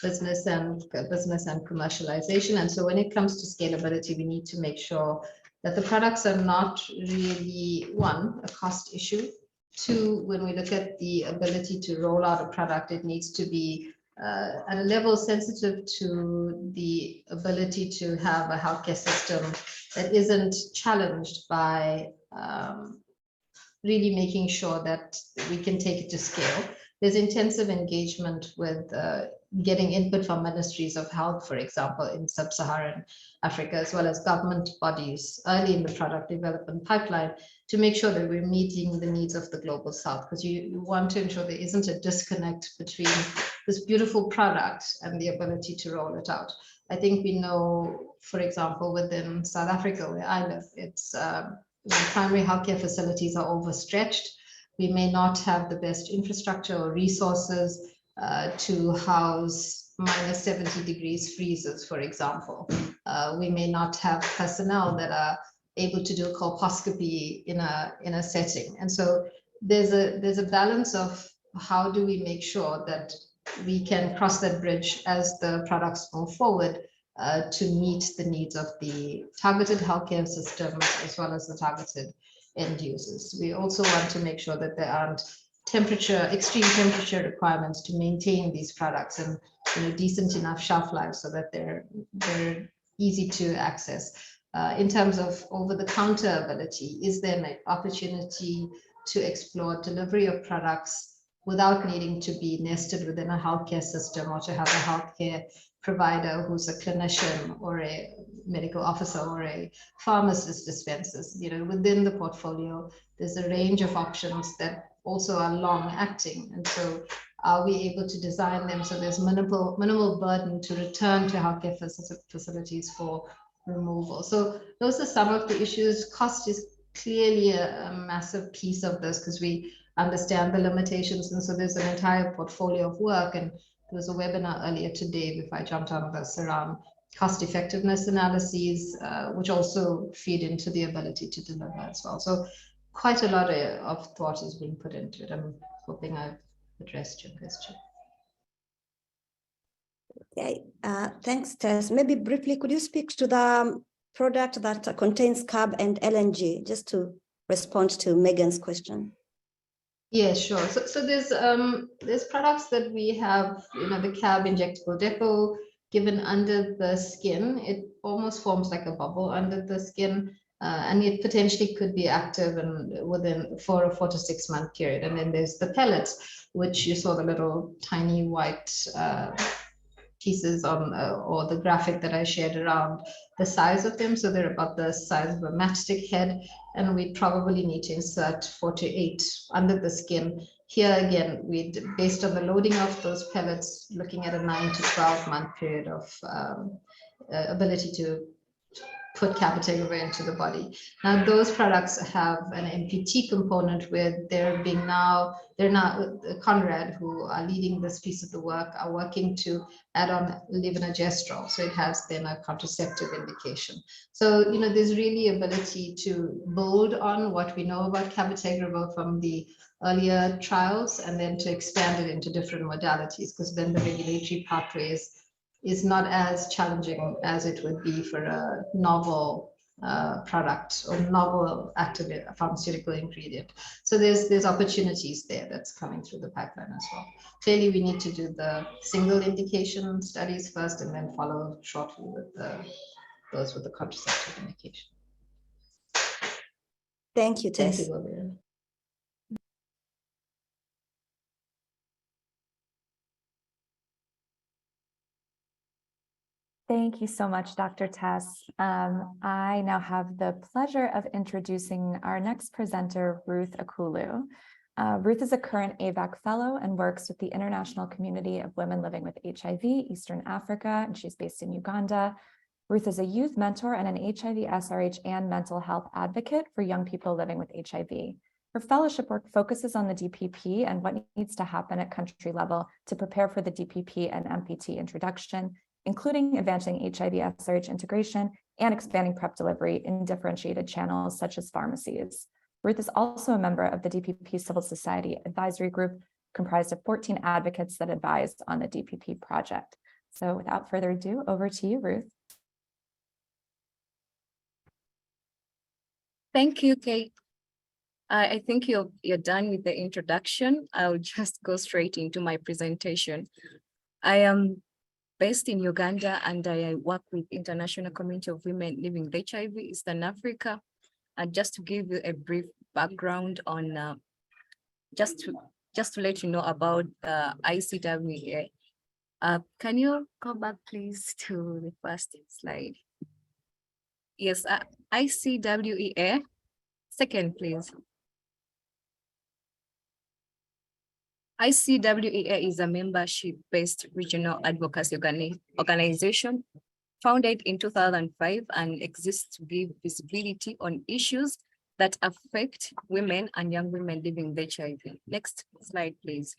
[SPEAKER 8] business and commercialization. And so when it comes to scalability, we need to make sure that the products are not really, one, a cost issue. Two, when we look at the ability to roll out a product, it needs to be at a level sensitive to the ability to have a healthcare system that isn't challenged by really making sure that we can take it to scale. There's intensive engagement with getting input from ministries of health, for example, in sub-Saharan Africa, as well as government bodies early in the product development pipeline to make sure that we're meeting the needs of the global south, because you want to ensure there isn't a disconnect between this beautiful product and the ability to roll it out. I think we know, for example, within South Africa, where I live, it's primary healthcare facilities are overstretched. We may not have the best infrastructure or resources to house minus 70 degrees freezers, for example. We may not have personnel that are able to do colposcopy in a setting. And so there's a balance of how do we make sure that we can cross that bridge as the products move forward to meet the needs of the targeted healthcare systems as well as the targeted end users. We also want to make sure that there aren't extreme temperature requirements to maintain these products and decent enough shelf life so that they're easy to access. In terms of over-the-counter ability, is there an opportunity to explore delivery of products without needing to be nested within a healthcare system, or to have a healthcare provider who's a clinician or a medical officer or a pharmacist dispenses? Within the portfolio, there's a range of options that also are long acting. And so are we able to design them so there's minimal burden to return to healthcare facilities for removal? So those are some of the issues. Cost is clearly a massive piece of this, because we understand the limitations. And so there's an entire portfolio of work. And there was a webinar earlier today, before I jumped on this, around cost effectiveness analyses, which also feed into the ability to deliver as well. So quite a lot of thought is being put into it. I'm hoping I've addressed your question.
[SPEAKER 4] Okay, thanks, Tess. Maybe briefly, could you speak to the product that contains carb and LNG, just to respond to Megan's question?
[SPEAKER 8] Yeah, sure. So there's products that we have, the CAB injectable depot given under the skin. It almost forms like a bubble under the skin, and it potentially could be active and within for a 4 to 6 month period. And then there's the pellets, which you saw the little tiny white pieces on or the graphic that I shared around the size of them. So they're about the size of a matchstick head, and we probably need to insert 4 to 8 under the skin. Here again, based on the loading of those pellets, looking at a 9 to 12 month period of ability to put cabotegravir into the body. Now, those products have an MPT component where they're now Conrad, who are leading this piece of the work, are working to add on levonorgestrel. So it has then a contraceptive indication. So, there's really ability to build on what we know about cabotegravir from the earlier trials and then to expand it into different modalities, because then the regulatory pathways is not as challenging as it would be for a novel product or novel active pharmaceutical ingredient. So there's opportunities there that's coming through the pipeline as well. Clearly, we need to do the single indication studies first and then follow shortly with those with the contraceptive indication.
[SPEAKER 4] Thank you,
[SPEAKER 8] Thank
[SPEAKER 4] Tess.
[SPEAKER 8] you, Bobby.
[SPEAKER 3] Thank you so much, Dr. Tess. I now have the pleasure of introducing our next presenter, Ruth Akulu. Ruth is a current AVAC fellow and works with the International Community of Women Living with HIV, Eastern Africa, and she's based in Uganda. Ruth is a youth mentor and an HIV, SRH, and mental health advocate for young people living with HIV. Her fellowship work focuses on the DPP and what needs to happen at country level to prepare for the DPP and MPT introduction, including advancing HIV SRH integration and expanding PrEP delivery in differentiated channels such as pharmacies. Ruth is also a member of the DPP Civil Society Advisory Group, comprised of 14 advocates that advise on the DPP project. So without further ado, over to you, Ruth.
[SPEAKER 10] Thank you, Kate. I think you're done with the introduction. I'll just go straight into my presentation. I am based in Uganda, and I work with International Community of Women Living with HIV, Eastern Africa. And just to give you a brief background on, just to let you know about ICWEA. Can you go back, please, to the first slide? Yes, ICWEA. Second, please. ICWEA is a membership-based regional advocacy organization founded in 2005 and exists to give visibility on issues that affect women and young women living with HIV. Next slide, please.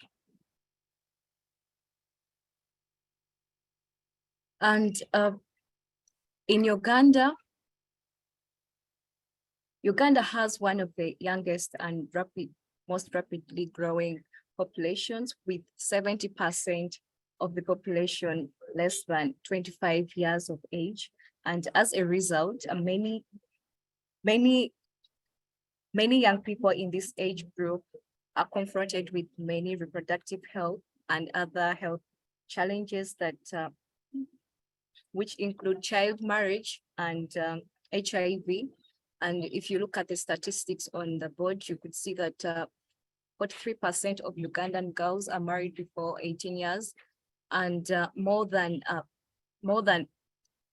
[SPEAKER 10] And in Uganda, Uganda has one of the youngest and most rapidly growing populations, with 70% of the population less than 25 years of age. And as a result, many young people in this age group are confronted with many reproductive health and other health challenges that which include child marriage and HIV. And if you look at the statistics on the board, you could see that 43% of Ugandan girls are married before 18 years, and more than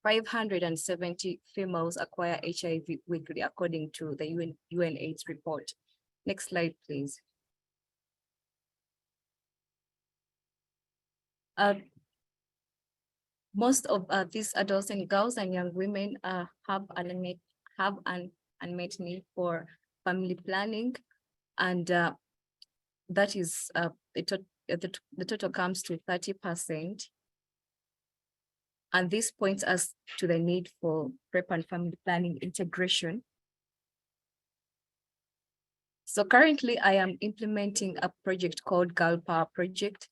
[SPEAKER 10] 570 females acquire HIV weekly, according to the UNAIDS report. Next slide, please. Most of these adults and girls and young women have an unmet need for family planning, and that is the total comes to 30%. And this points us to the need for PrEP and family planning integration. So currently I am implementing a project called Girl Power Project,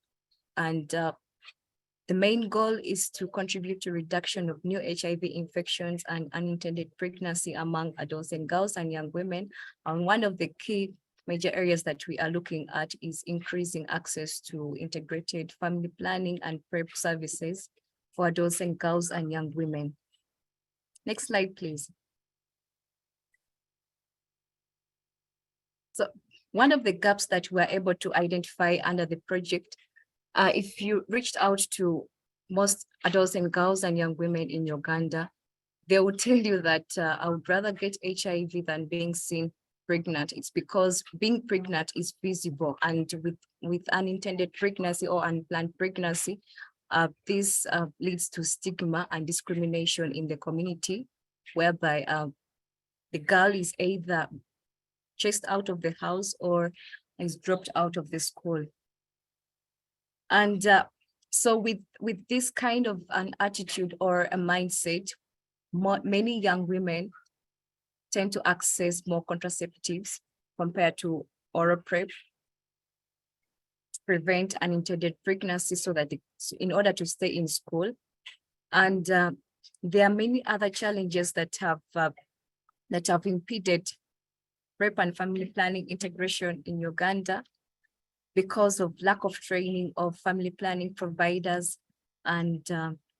[SPEAKER 10] and the main goal is to contribute to reduction of new HIV infections and unintended pregnancy among adults and girls and young women. And one of the key major areas that we are looking at is increasing access to integrated family planning and PrEP services for adults and girls and young women. Next slide, please. So one of the gaps that we are able to identify under the project, if you reached out to most adults and girls and young women in Uganda, they will tell you that I would rather get HIV than being seen pregnant. It's because being pregnant is visible, and with unintended pregnancy or unplanned pregnancy, this leads to stigma and discrimination in the community, whereby the girl is either chased out of the house or is dropped out of the school. And so with this kind of an attitude or a mindset, many young women tend to access more contraceptives compared to oral PrEP to prevent unintended pregnancy, so that in order to stay in school. And there are many other challenges that have impeded PrEP and family planning integration in Uganda because of lack of training of family planning providers, and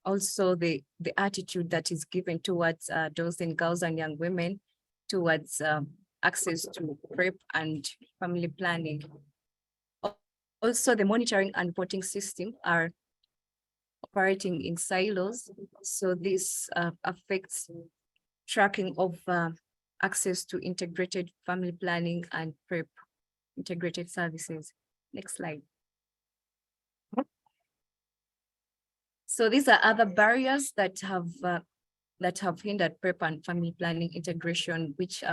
[SPEAKER 10] also the attitude that is given towards those and girls and young women towards access to PrEP and family planning. Also, the monitoring and reporting system are operating in silos. So this affects tracking of access to integrated family planning and PrEP integrated services. Next slide. So these are other barriers that have hindered PrEP and family planning integration, which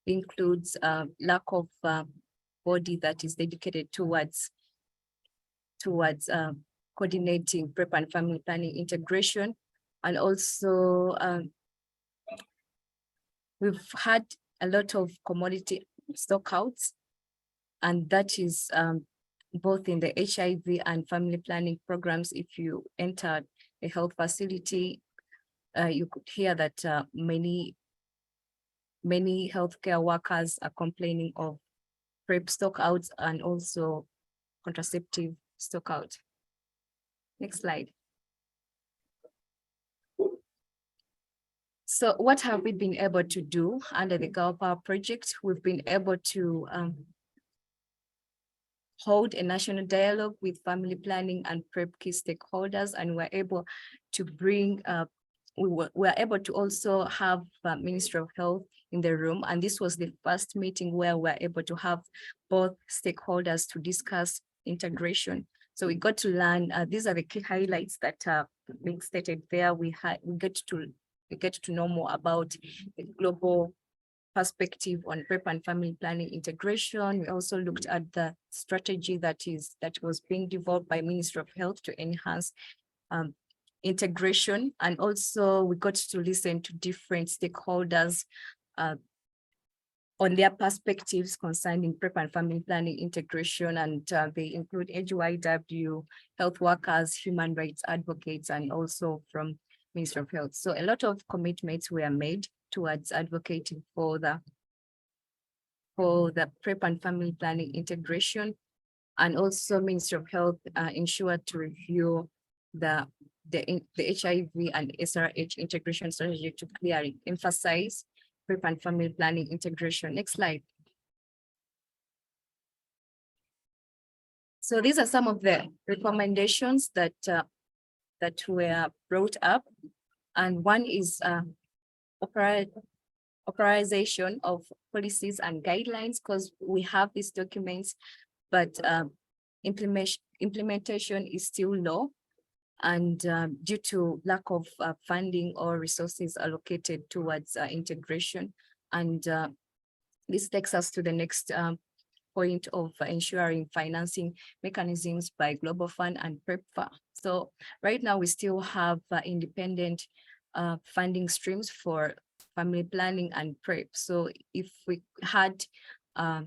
[SPEAKER 10] includes lack of body that is dedicated towards coordinating PrEP and family planning integration. And also we've had a lot of commodity stockouts, and that is both in the HIV and family planning programs. If you enter a health facility, you could hear that many healthcare workers are complaining of PrEP stockouts and also contraceptive stockout. Next slide. So what have we been able to do under the Girl Power project? We've been able to hold a national dialogue with family planning and PrEP key stakeholders, and we're able to bring, we're able to also have Ministry of Health in the room. And this was the first meeting where we're able to have both stakeholders to discuss integration. So we got to learn, these are the key highlights that are being stated there. We get to know more about the global perspective on PrEP and family planning integration. We also looked at the strategy that was being developed by Ministry of Health to enhance integration. And also we got to listen to different stakeholders on their perspectives concerning PrEP and family planning integration. And they include HYW, health workers, human rights advocates, and also from Ministry of Health. So a lot of commitments were made towards advocating for the PrEP and family planning integration. And also Ministry of Health ensured to review the HIV and SRH integration strategy to clearly emphasize PrEP and family planning integration. Next slide. So these are some of the recommendations that were brought up, and one is authorization of policies and guidelines, because we have these documents, but implementation is still low, and due to lack of funding or resources allocated towards integration. And this takes us to the next point of ensuring financing mechanisms by Global Fund and PrEPFA. So right now we still have independent funding streams for family planning and PrEP. So if we had a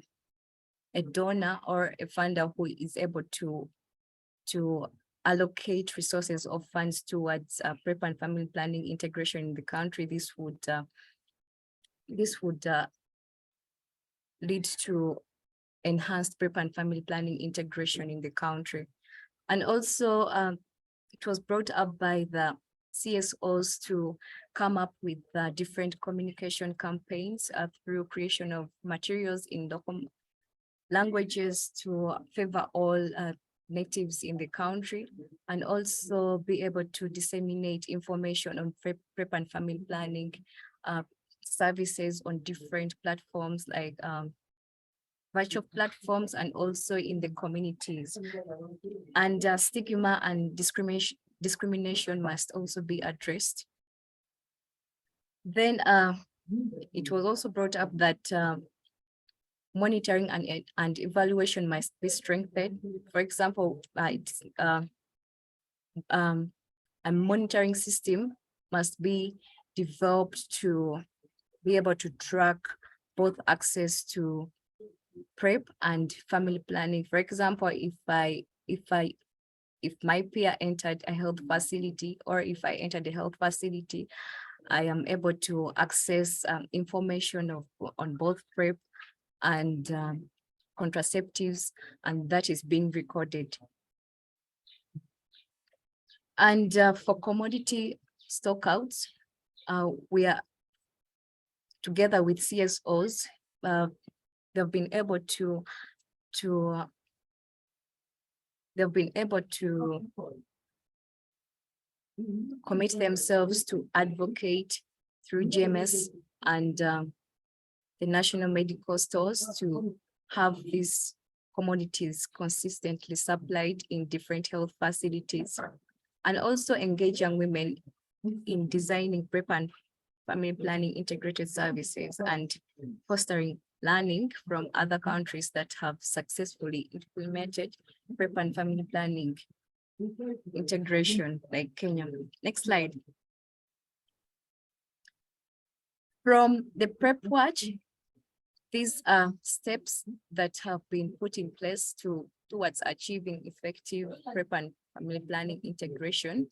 [SPEAKER 10] donor or a funder who is able to allocate resources of funds towards PrEP and family planning integration in the country, this would lead to enhanced PrEP and family planning integration in the country. And also it was brought up by the CSOs to come up with different communication campaigns through creation of materials in local languages to favor all natives in the country, and also be able to disseminate information on PrEP and family planning services on different platforms like virtual platforms and also in the communities. And stigma and discrimination must also be addressed. Then it was also brought up that monitoring and evaluation must be strengthened. For example, a monitoring system must be developed to be able to track both access to PrEP and family planning. For example, if my peer entered a health facility, or if I entered a health facility, I am able to access information on both PrEP and contraceptives, and that is being recorded. And for commodity stockouts, we are together with CSOs. They've been able to commit themselves to advocate through GMS and the national medical stores to have these commodities consistently supplied in different health facilities, and also engage young women in designing PrEP and family planning integrated services and fostering learning from other countries that have successfully implemented PrEP and family planning integration, like Kenya. Next slide. From the PrEP Watch, these are steps that have been put in place towards achieving effective PrEP and family planning integration.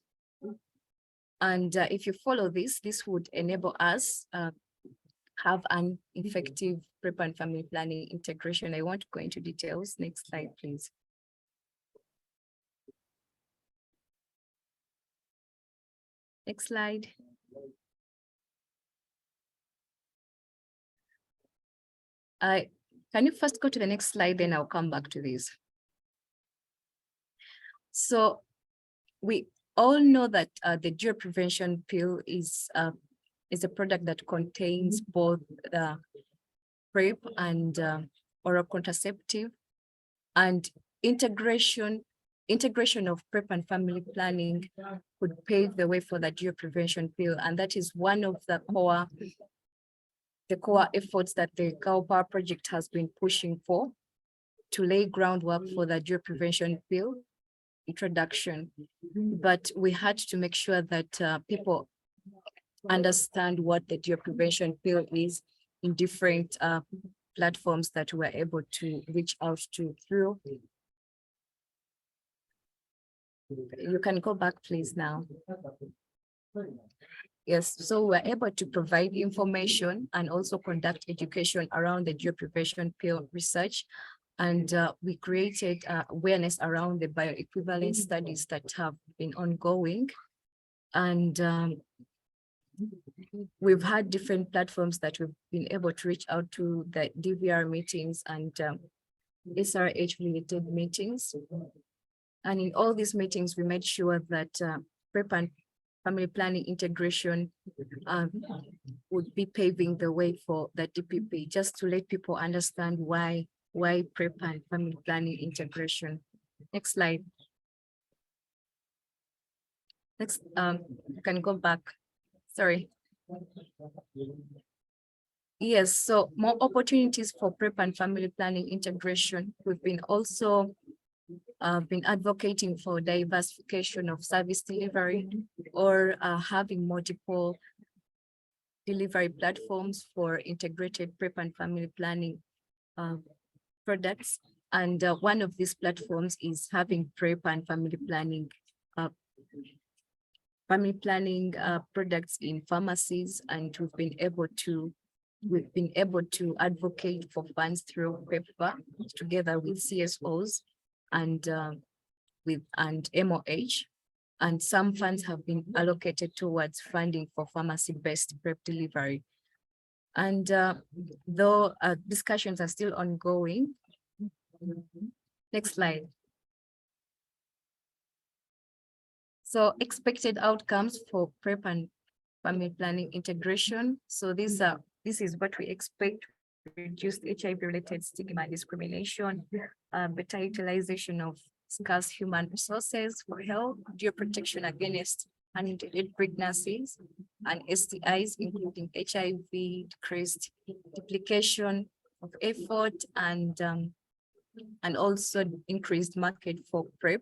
[SPEAKER 10] And if you follow this would enable us have an effective PrEP and family planning integration. I want to go into details. Next slide, please. Next slide. Can you first go to the next slide, then I'll come back to this. So we all know that the dual prevention pill is a product that contains both the PrEP and oral contraceptive, and integration of PrEP and family planning would pave the way for the dual prevention pill, and that is one of the core efforts that the Cow Power Project has been pushing for, to lay groundwork for the dual prevention pill introduction. But we had to make sure that people understand what the dual prevention pill is in different platforms that we're able to reach out to through. You can go back, please, now. Yes, so we're able to provide information and also conduct education around the dual prevention pill research. And we created awareness around the bioequivalence studies that have been ongoing. And we've had different platforms that we've been able to reach out to, the DVR meetings and SRH related meetings. And in all these meetings, we made sure that PrEP and family planning integration would be paving the way for the DPP, just to let people understand why PrEP and family planning integration. Next slide. Next, you can go back. Sorry. Yes, so more opportunities for PrEP and family planning integration. We've been also been advocating for diversification of service delivery, or having multiple delivery platforms for integrated PrEP and family planning products. And one of these platforms is having PrEP and family planning products in pharmacies, and we've been able to we've been able to advocate for funds through paper together with CSOs and MOH. And some funds have been allocated towards funding for pharmacy-based PrEP delivery. And though discussions are still ongoing. Next slide. So expected outcomes for PrEP and family planning integration. So this is what we expect: reduced HIV-related stigma and discrimination, better utilization of scarce human resources for health, due protection against unintended pregnancies and STIs, including HIV, decreased duplication of effort, and also increased market for PrEP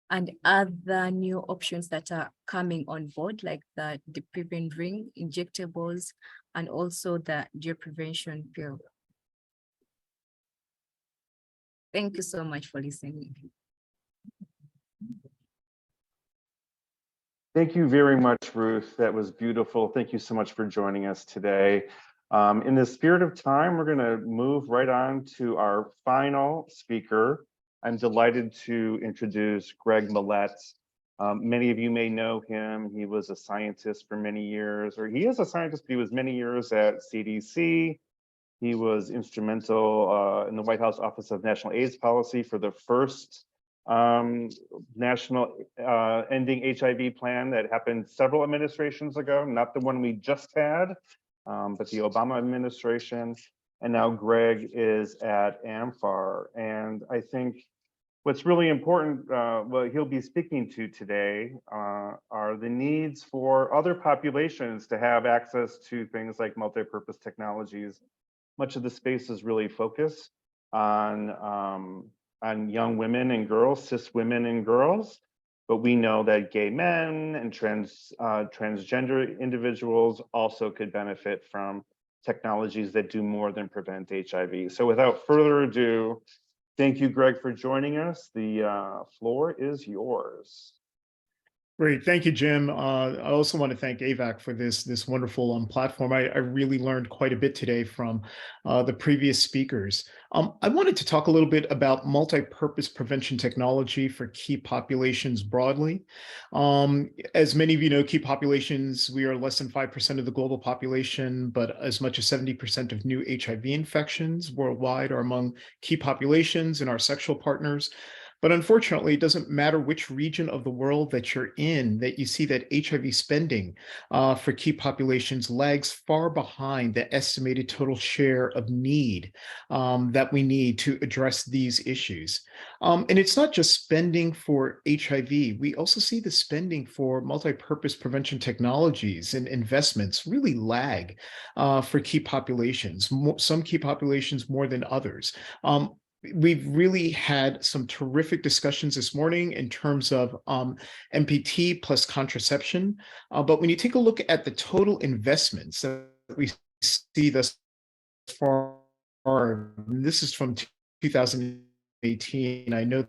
[SPEAKER 10] and other new options that are coming on board, like the dependent ring, injectables, and also the due prevention pill. Thank you so much for listening.
[SPEAKER 1] Thank you very much, Ruth. That was beautiful. Thank you so much for joining us today. In the spirit of time, we're going to move right on to our final speaker. I'm delighted to introduce Greg Millett. Many of you may know him. He was a scientist for many years, or he is a scientist, but he was many years at CDC. He was instrumental in the White House Office of National AIDS Policy for the first national ending HIV plan that happened several administrations ago, not the one we just had, but the Obama administration. And now Greg is at AMFAR. And I think what's really important, what he'll be speaking to today are the needs for other populations to have access to things like multi-purpose technologies. Much of the space is really focused on young women and girls, cis women and girls, but we know that gay men and transgender individuals also could benefit from technologies that do more than prevent HIV. So without further ado, thank you, Greg, for joining us. The floor is yours.
[SPEAKER 11] Great, thank you, Jim. I also want to thank AVAC for this wonderful platform. I really learned quite a bit today from the previous speakers. I wanted to talk a little bit about multi-purpose prevention technology for key populations broadly. As many of you know, key populations, we are less than 5% of the global population, but as much as 70% of new HIV infections worldwide are among key populations and our sexual partners. But unfortunately, it doesn't matter which region of the world that you're in, that you see that HIV spending for key populations lags far behind the estimated total share of need that we need to address these issues. And it's not just spending for HIV. We also see the spending for multi-purpose prevention technologies and investments really lag for key populations, some key populations more than others. We've really had some terrific discussions this morning in terms of MPT plus contraception. But when you take a look at the total investments that we see thus far, this is from 2018. I know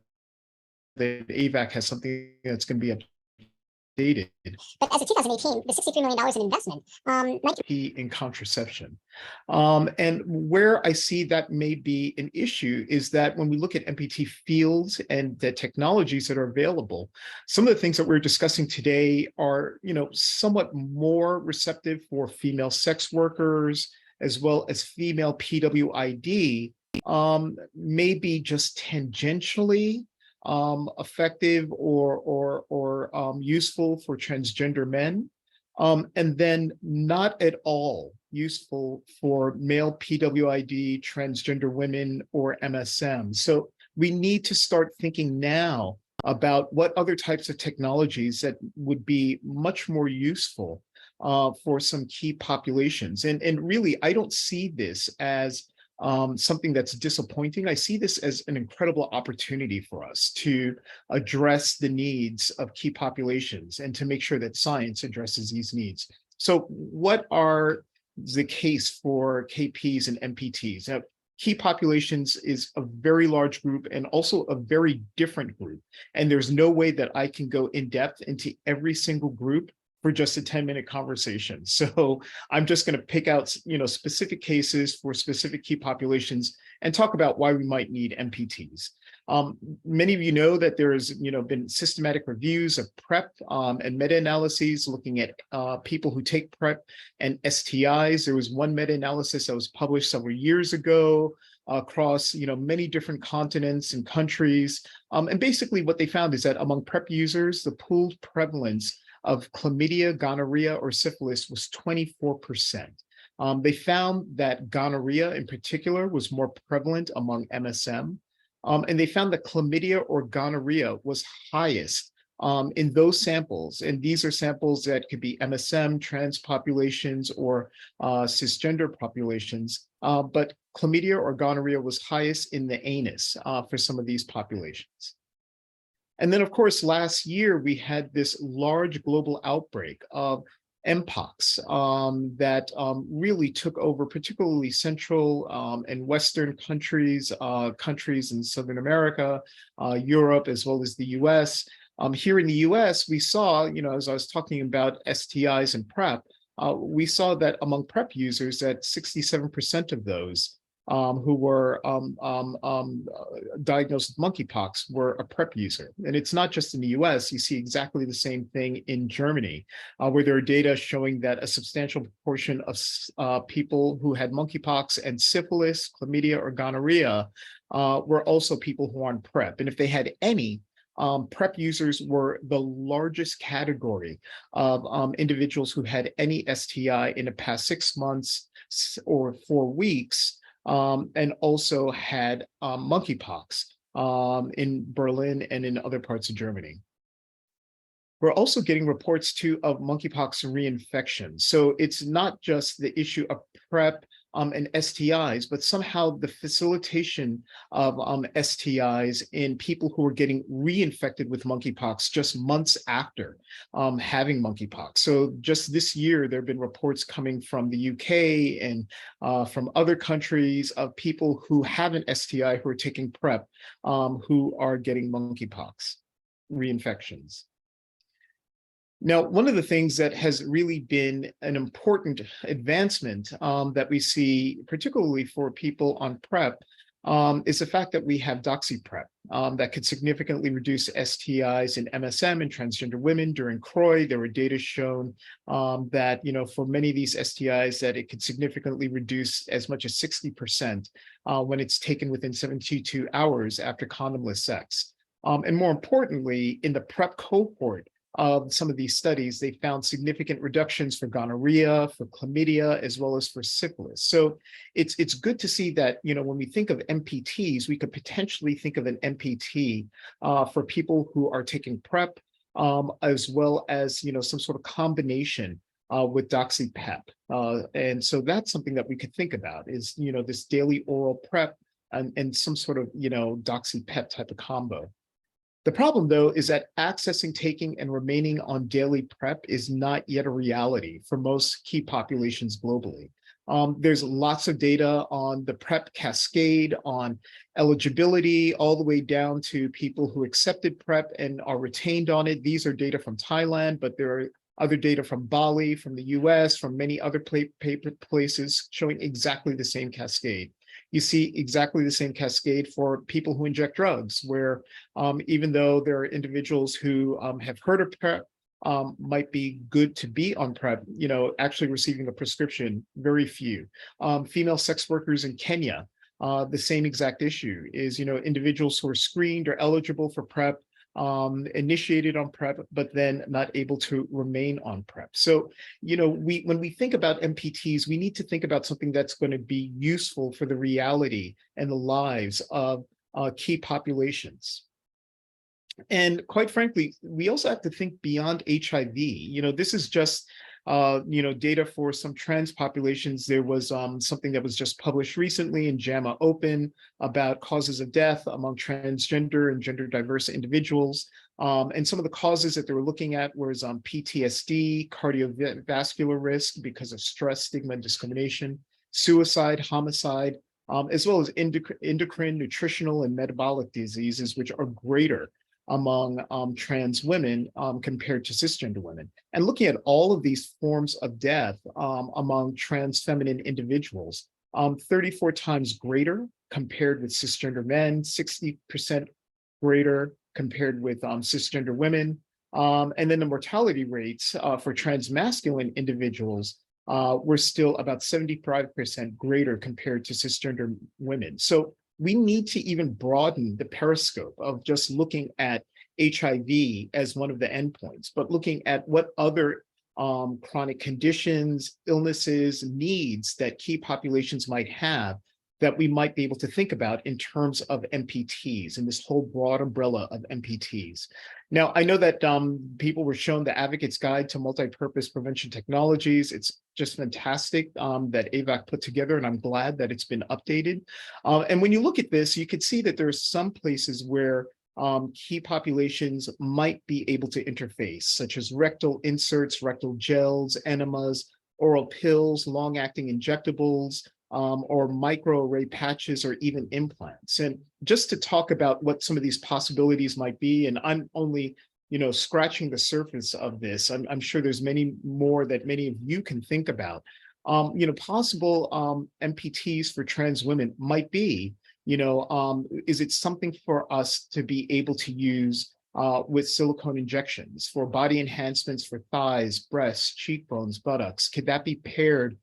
[SPEAKER 11] that AVAC has something that's going to be updated.
[SPEAKER 12] But as of 2018, the $63 million in investment might
[SPEAKER 11] be in contraception. And where I see that may be an issue is that when we look at MPT fields and the technologies that are available, some of the things that we're discussing today are, somewhat more receptive for female sex workers, as well as female PWID, maybe just tangentially effective or useful for transgender men, and then not at all useful for male PWID, transgender women, or MSM. So we need to start thinking now about what other types of technologies that would be much more useful for some key populations. And really, I don't see this as something that's disappointing. I see this as an incredible opportunity for us to address the needs of key populations and to make sure that science addresses these needs. So what are the case for KPs and MPTs? Now, key populations is a very large group and also a very different group. And there's no way that I can go in depth into every single group for just a 10-minute conversation. So I'm just going to pick out, specific cases for specific key populations and talk about why we might need MPTs. Many of you know that there's, been systematic reviews of PrEP and meta-analyses looking at people who take PrEP and STIs. There was one meta-analysis that was published several years ago across, many different continents and countries. And basically what they found is that among PrEP users, the pooled prevalence of chlamydia, gonorrhea, or syphilis was 24%. They found that gonorrhea in particular was more prevalent among MSM. And they found that chlamydia or gonorrhea was highest in those samples. And these are samples that could be MSM, trans populations, or cisgender populations. But chlamydia or gonorrhea was highest in the anus for some of these populations. And then, of course, last year, we had this large global outbreak of Mpox that really took over particularly Central and Western countries, countries in Southern America, Europe, as well as the US. Here in the US, we saw, as I was talking about STIs and PrEP, we saw that among PrEP users that 67% of those who were diagnosed with monkeypox were a PrEP user. And it's not just in the US, you see exactly the same thing in Germany, where there are data showing that a substantial proportion of people who had monkeypox and syphilis, chlamydia, or gonorrhea were also people who are on PrEP. And if they had any, PrEP users were the largest category of individuals who had any STI in the past 6 months or 4 weeks, and also had monkeypox in Berlin and in other parts of Germany. We're also getting reports too of monkeypox reinfection. So it's not just the issue of PrEP and STIs, but somehow the facilitation of STIs in people who are getting reinfected with monkeypox just months after having monkeypox. So just this year, there have been reports coming from the UK and from other countries of people who have an STI who are taking PrEP who are getting monkeypox reinfections. Now, one of the things that has really been an important advancement that we see, particularly for people on PrEP, is the fact that we have doxyprep that could significantly reduce STIs in MSM and transgender women. During CROI, there were data shown that, for many of these STIs, that it could significantly reduce as much as 60% when it's taken within 72 hours after condomless sex. And more importantly, in the PrEP cohort, of some of these studies, they found significant reductions for gonorrhea, for chlamydia, as well as for syphilis. So it's good to see that, when we think of MPTs, we could potentially think of an MPT for people who are taking PrEP, as well as, some sort of combination with doxypep. And so that's something that we could think about is, this daily oral PrEP and some sort of, doxypep type of combo. The problem, though, is that accessing, taking, and remaining on daily PrEP is not yet a reality for most key populations globally. There's lots of data on the PrEP cascade, on eligibility, all the way down to people who accepted PrEP and are retained on it. These are data from Thailand, but there are other data from Bali, from the US, from many other places showing exactly the same cascade. You see exactly the same cascade for people who inject drugs, where even though there are individuals who have heard of PrEP, might be good to be on PrEP, actually receiving a prescription, very few. Female sex workers in Kenya, the same exact issue is, individuals who are screened or eligible for PrEP, initiated on PrEP, but then not able to remain on PrEP. So, when we think about MPTs, we need to think about something that's going to be useful for the reality and the lives of key populations. And quite frankly, we also have to think beyond HIV. This is just data for some trans populations. There was something that was just published recently in JAMA Open about causes of death among transgender and gender diverse individuals. And some of the causes that they were looking at was PTSD, cardiovascular risk because of stress, stigma, and discrimination, suicide, homicide, as well as endocrine, nutritional, and metabolic diseases, which are greater among trans women compared to cisgender women. And looking at all of these forms of death among trans feminine individuals, 34 times greater compared with cisgender men, 60% greater compared with cisgender women. And then the mortality rates for trans masculine individuals were still about 75% greater compared to cisgender women. So we need to even broaden the periscope of just looking at HIV as one of the endpoints, but looking at what other chronic conditions, illnesses, needs that key populations might have that we might be able to think about in terms of MPTs and this whole broad umbrella of MPTs. Now, I know that people were shown the Advocate's Guide to Multi-Purpose Prevention Technologies. It's just fantastic that AVAC put together, and I'm glad that it's been updated. And when you look at this, you can see that there are some places where key populations might be able to interface, such as rectal inserts, rectal gels, enemas, oral pills, long-acting injectables, or microarray patches, or even implants. And just to talk about what some of these possibilities might be, and I'm only, scratching the surface of this. I'm sure there's many more that many of you can think about. Possible MPTs for trans women might be, is it something for us to be able to use with silicone injections for body enhancements for thighs, breasts, cheekbones, buttocks? Could that be paired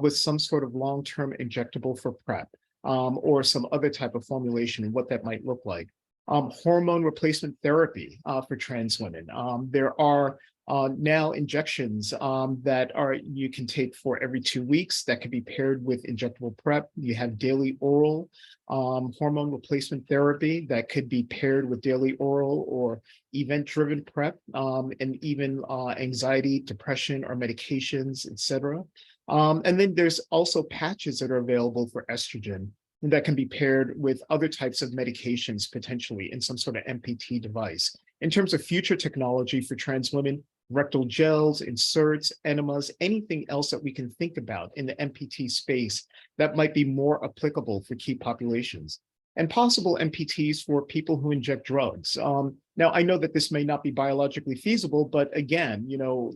[SPEAKER 11] with some sort of long-term injectable for PrEP or some other type of formulation and what that might look like? Hormone replacement therapy for trans women. There are now injections that you can take for every 2 weeks that could be paired with injectable PrEP. You have daily oral hormone replacement therapy that could be paired with daily oral or event-driven PrEP, and even anxiety, depression, or medications, etc. And then there's also patches that are available for estrogen that can be paired with other types of medications, potentially in some sort of MPT device. In terms of future technology for trans women, rectal gels, inserts, enemas, anything else that we can think about in the MPT space that might be more applicable for key populations. And possible MPTs for people who inject drugs. Now, I know that this may not be biologically feasible, but again,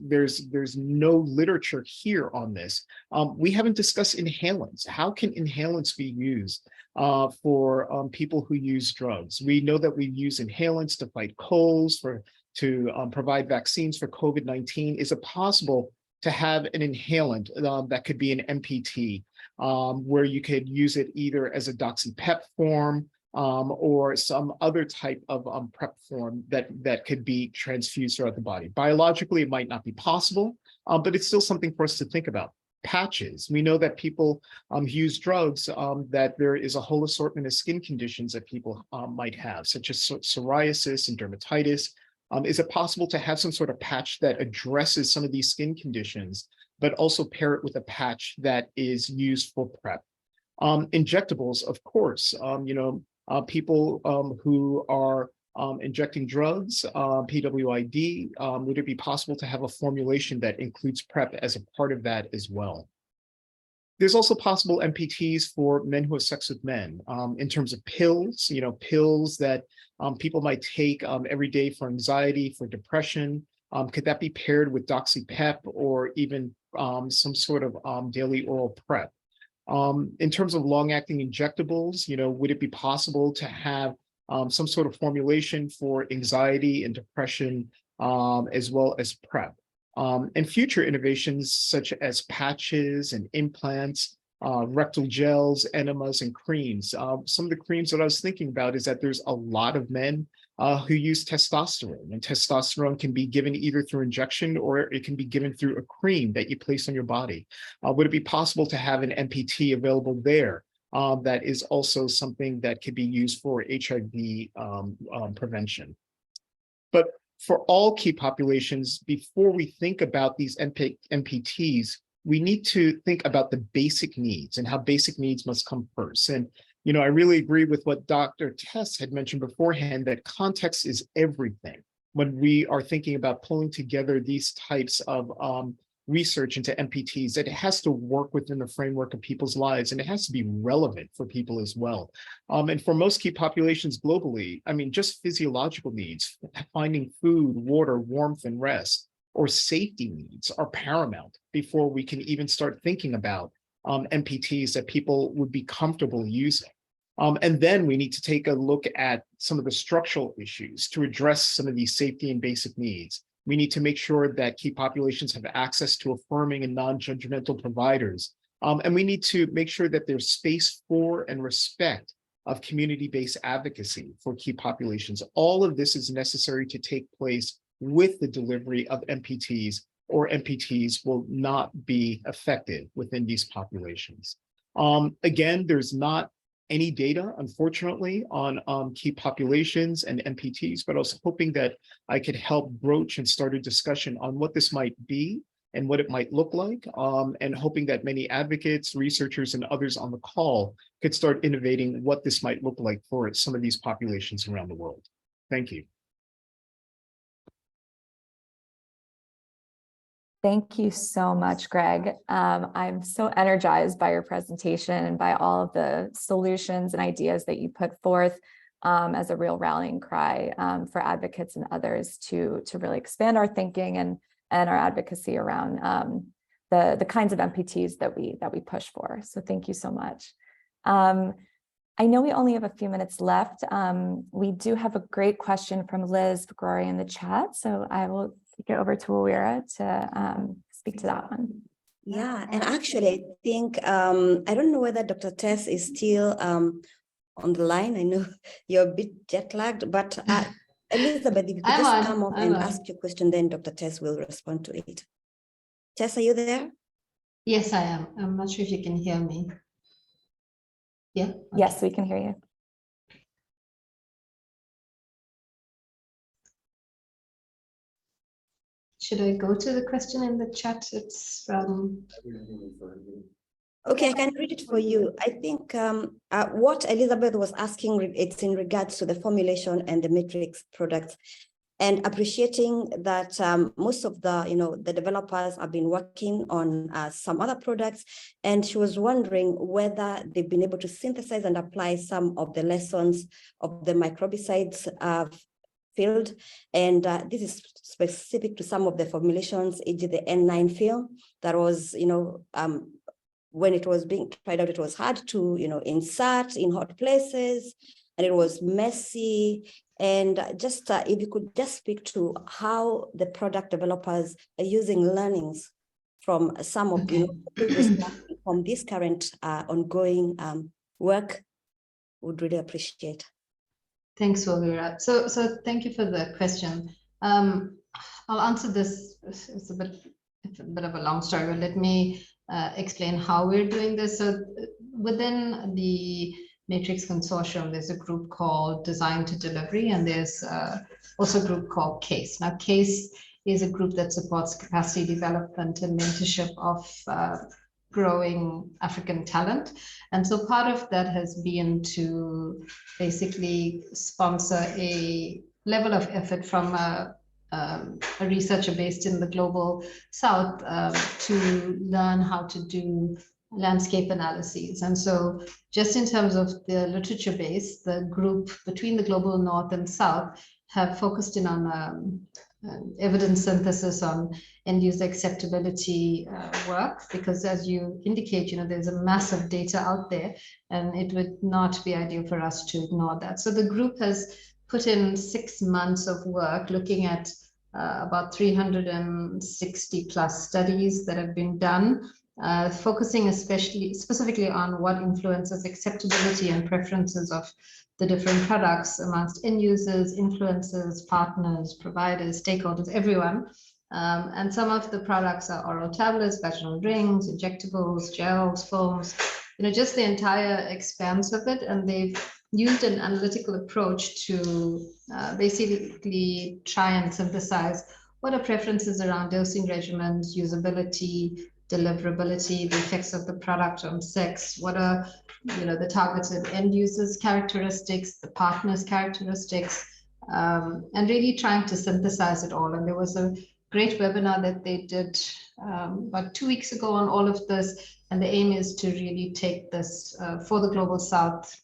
[SPEAKER 11] there's no literature here on this. We haven't discussed inhalants. How can inhalants be used for people who use drugs? We know that we use inhalants to fight colds, to provide vaccines for COVID-19. Is it possible to have an inhalant that could be an MPT, where you could use it either as a doxy-pep form or some other type of PrEP form that could be transfused throughout the body? Biologically, it might not be possible, but it's still something for us to think about. Patches. We know that people who use drugs, that there is a whole assortment of skin conditions that people might have, such as psoriasis and dermatitis. Is it possible to have some sort of patch that addresses some of these skin conditions, but also pair it with a patch that is used for PrEP? Injectables, of course, people who are injecting drugs, PWID, would it be possible to have a formulation that includes PrEP as a part of that as well? There's also possible MPTs for men who have sex with men in terms of pills, pills that people might take every day for anxiety, for depression. Could that be paired with doxy-pep or even some sort of daily oral PrEP? In terms of long-acting injectables, would it be possible to have some sort of formulation for anxiety and depression as well as PrEP? And future innovations such as patches and implants, rectal gels, enemas, and creams. Some of the creams that I was thinking about is that there's a lot of men who use testosterone, and testosterone can be given either through injection or it can be given through a cream that you place on your body. Would it be possible to have an MPT available there that is also something that could be used for HIV prevention? But for all key populations, before we think about these MPTs, we need to think about the basic needs and how basic needs must come first. And, I really agree with what Dr. Tess had mentioned beforehand, that context is everything when we are thinking about pulling together these types of research into MPTs, that it has to work within the framework of people's lives, and it has to be relevant for people as well. And for most key populations globally, I mean, just physiological needs, finding food, water, warmth, and rest, or safety needs are paramount before we can even start thinking about MPTs that people would be comfortable using. And then we need to take a look at some of the structural issues to address some of these safety and basic needs. We need to make sure that key populations have access to affirming and non-judgmental providers. And we need to make sure that there's space for and respect of community-based advocacy for key populations. All of this is necessary to take place with the delivery of MPTs, or MPTs will not be effective within these populations. Again, there's not any data, unfortunately, on key populations and MPTs, but I was hoping that I could help broach and start a discussion on what this might be and what it might look like, and hoping that many advocates, researchers, and others on the call could start innovating what this might look like for some of these populations around the world. Thank you.
[SPEAKER 3] Thank you so much, Greg. I'm so energized by your presentation and by all of the solutions and ideas that you put forth as a real rallying cry for advocates and others to really expand our thinking and our advocacy around the kinds of MPTs that we push for. So thank you so much. I know we only have a few minutes left. We do have a great question from Liz Vigori in the chat, so I will kick it over to Wawira to speak to that one.
[SPEAKER 4] Yeah, and actually, I think, I don't know whether Dr. Tess is still on the line. I know you're a bit jet lagged, but Elizabeth, if you could just come up and ask your question, then Dr. Tess will respond to it. Tess, are you there?
[SPEAKER 8] Yes, I am. I'm not sure if you can hear me. Yeah? Okay.
[SPEAKER 3] Yes, we can hear you.
[SPEAKER 8] Should I go to the question in the chat? It's from...
[SPEAKER 4] Okay, I can read it for you. I think what Elizabeth was asking, it's in regards to the formulation and the matrix products, and appreciating that most of the, the developers have been working on some other products, and she was wondering whether they've been able to synthesize and apply some of the lessons of the microbicides field, and this is specific to some of the formulations, e.g. the N9 film that was, when it was being tried out, it was hard to, insert in hot places, and it was messy. And just if you could just speak to how the product developers are using learnings from some of from this current ongoing work, would really appreciate.
[SPEAKER 8] Thanks, Wawira. So thank you for the question. I'll answer this. It's a bit of a long story, but let me explain how we're doing this. So within the Matrix Consortium, there's a group called Design to Delivery, and there's also a group called CASE. Now, CASE is a group that supports capacity development and mentorship of growing African talent. And so part of that has been to basically sponsor a level of effort from a researcher based in the global South to learn how to do landscape analyses. And so just in terms of the literature base, the group between the global North and South have focused in on evidence synthesis on end user acceptability work, because as you indicate, there's a massive data out there, and it would not be ideal for us to ignore that. So the group has put in 6 months of work looking at about 360 plus studies that have been done, focusing specifically on what influences acceptability and preferences of the different products amongst end users, influencers, partners, providers, stakeholders, everyone. And some of the products are oral tablets, vaginal rings, injectables, gels, foams, just the entire expanse of it. And they've used an analytical approach to basically try and synthesize what are preferences around dosing regimens, usability, deliverability, the effects of the product on sex, what are the targeted end users characteristics, the partners characteristics, and really trying to synthesize it all. And there was a great webinar that they did about 2 weeks ago on all of this. And the aim is to really take this for the Global South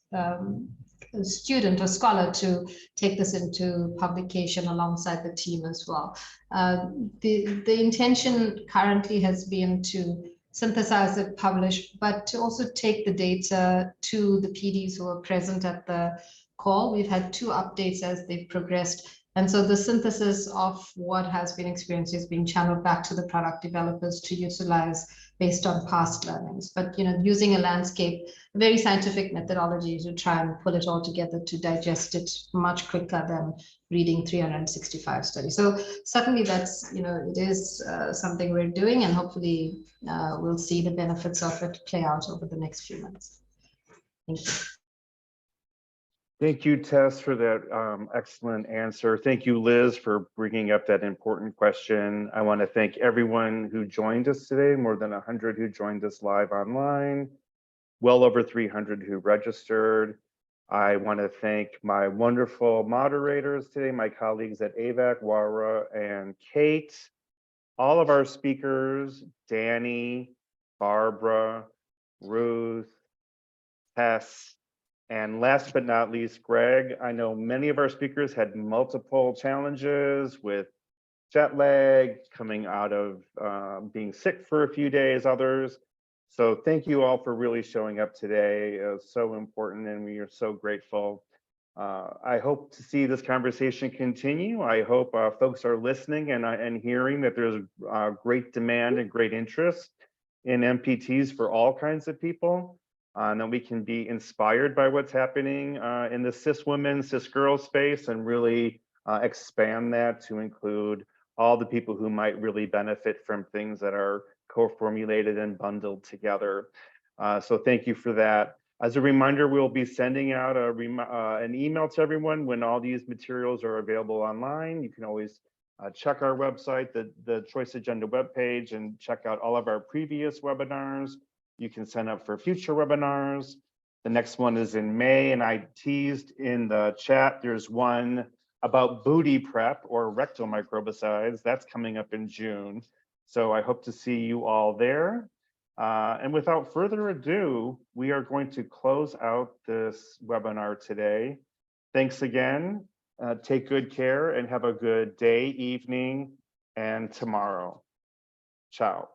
[SPEAKER 8] student or scholar to take this into publication alongside the team as well. The intention currently has been to synthesize it, publish, but to also take the data to the PDs who are present at the call. We've had 2 updates as they've progressed. And so the synthesis of what has been experienced is being channeled back to the product developers to utilize based on past learnings. But using a landscape, a very scientific methodology to try and pull it all together to digest it much quicker than reading 365 studies. So certainly that's, it is something we're doing, and hopefully we'll see the benefits of it play out over the next few months. Thank you.
[SPEAKER 1] Thank you, Tess, for that excellent answer. Thank you, Liz, for bringing up that important question. I want to thank everyone who joined us today, more than 100 who joined us live online, well over 300 who registered. I want to thank my wonderful moderators today, my colleagues at AVAC, Wara, and Kate, all of our speakers, Danny, Barbara, Ruth, Tess, and last but not least, Greg. I know many of our speakers had multiple challenges with jet lag, coming out of being sick for a few days, others. So thank you all for really showing up today. It was so important, and we are so grateful. I hope to see this conversation continue. I hope folks are listening and hearing that there's great demand and great interest in MPTs for all kinds of people. And that we can be inspired by what's happening in the cis women, cis girl space, and really expand that to include all the people who might really benefit from things that are co-formulated and bundled together. So thank you for that. As a reminder, we'll be sending out an email to everyone when all these materials are available online. You can always check our website, the Choice Agenda webpage, and check out all of our previous webinars. You can sign up for future webinars. The next one is in May, and I teased in the chat, there's one about booty prep or rectal microbicides. That's coming up in June. So I hope to see you all there. And without further ado, we are going to close out this webinar today. Thanks again. Take good care and have a good day, evening, and tomorrow. Ciao.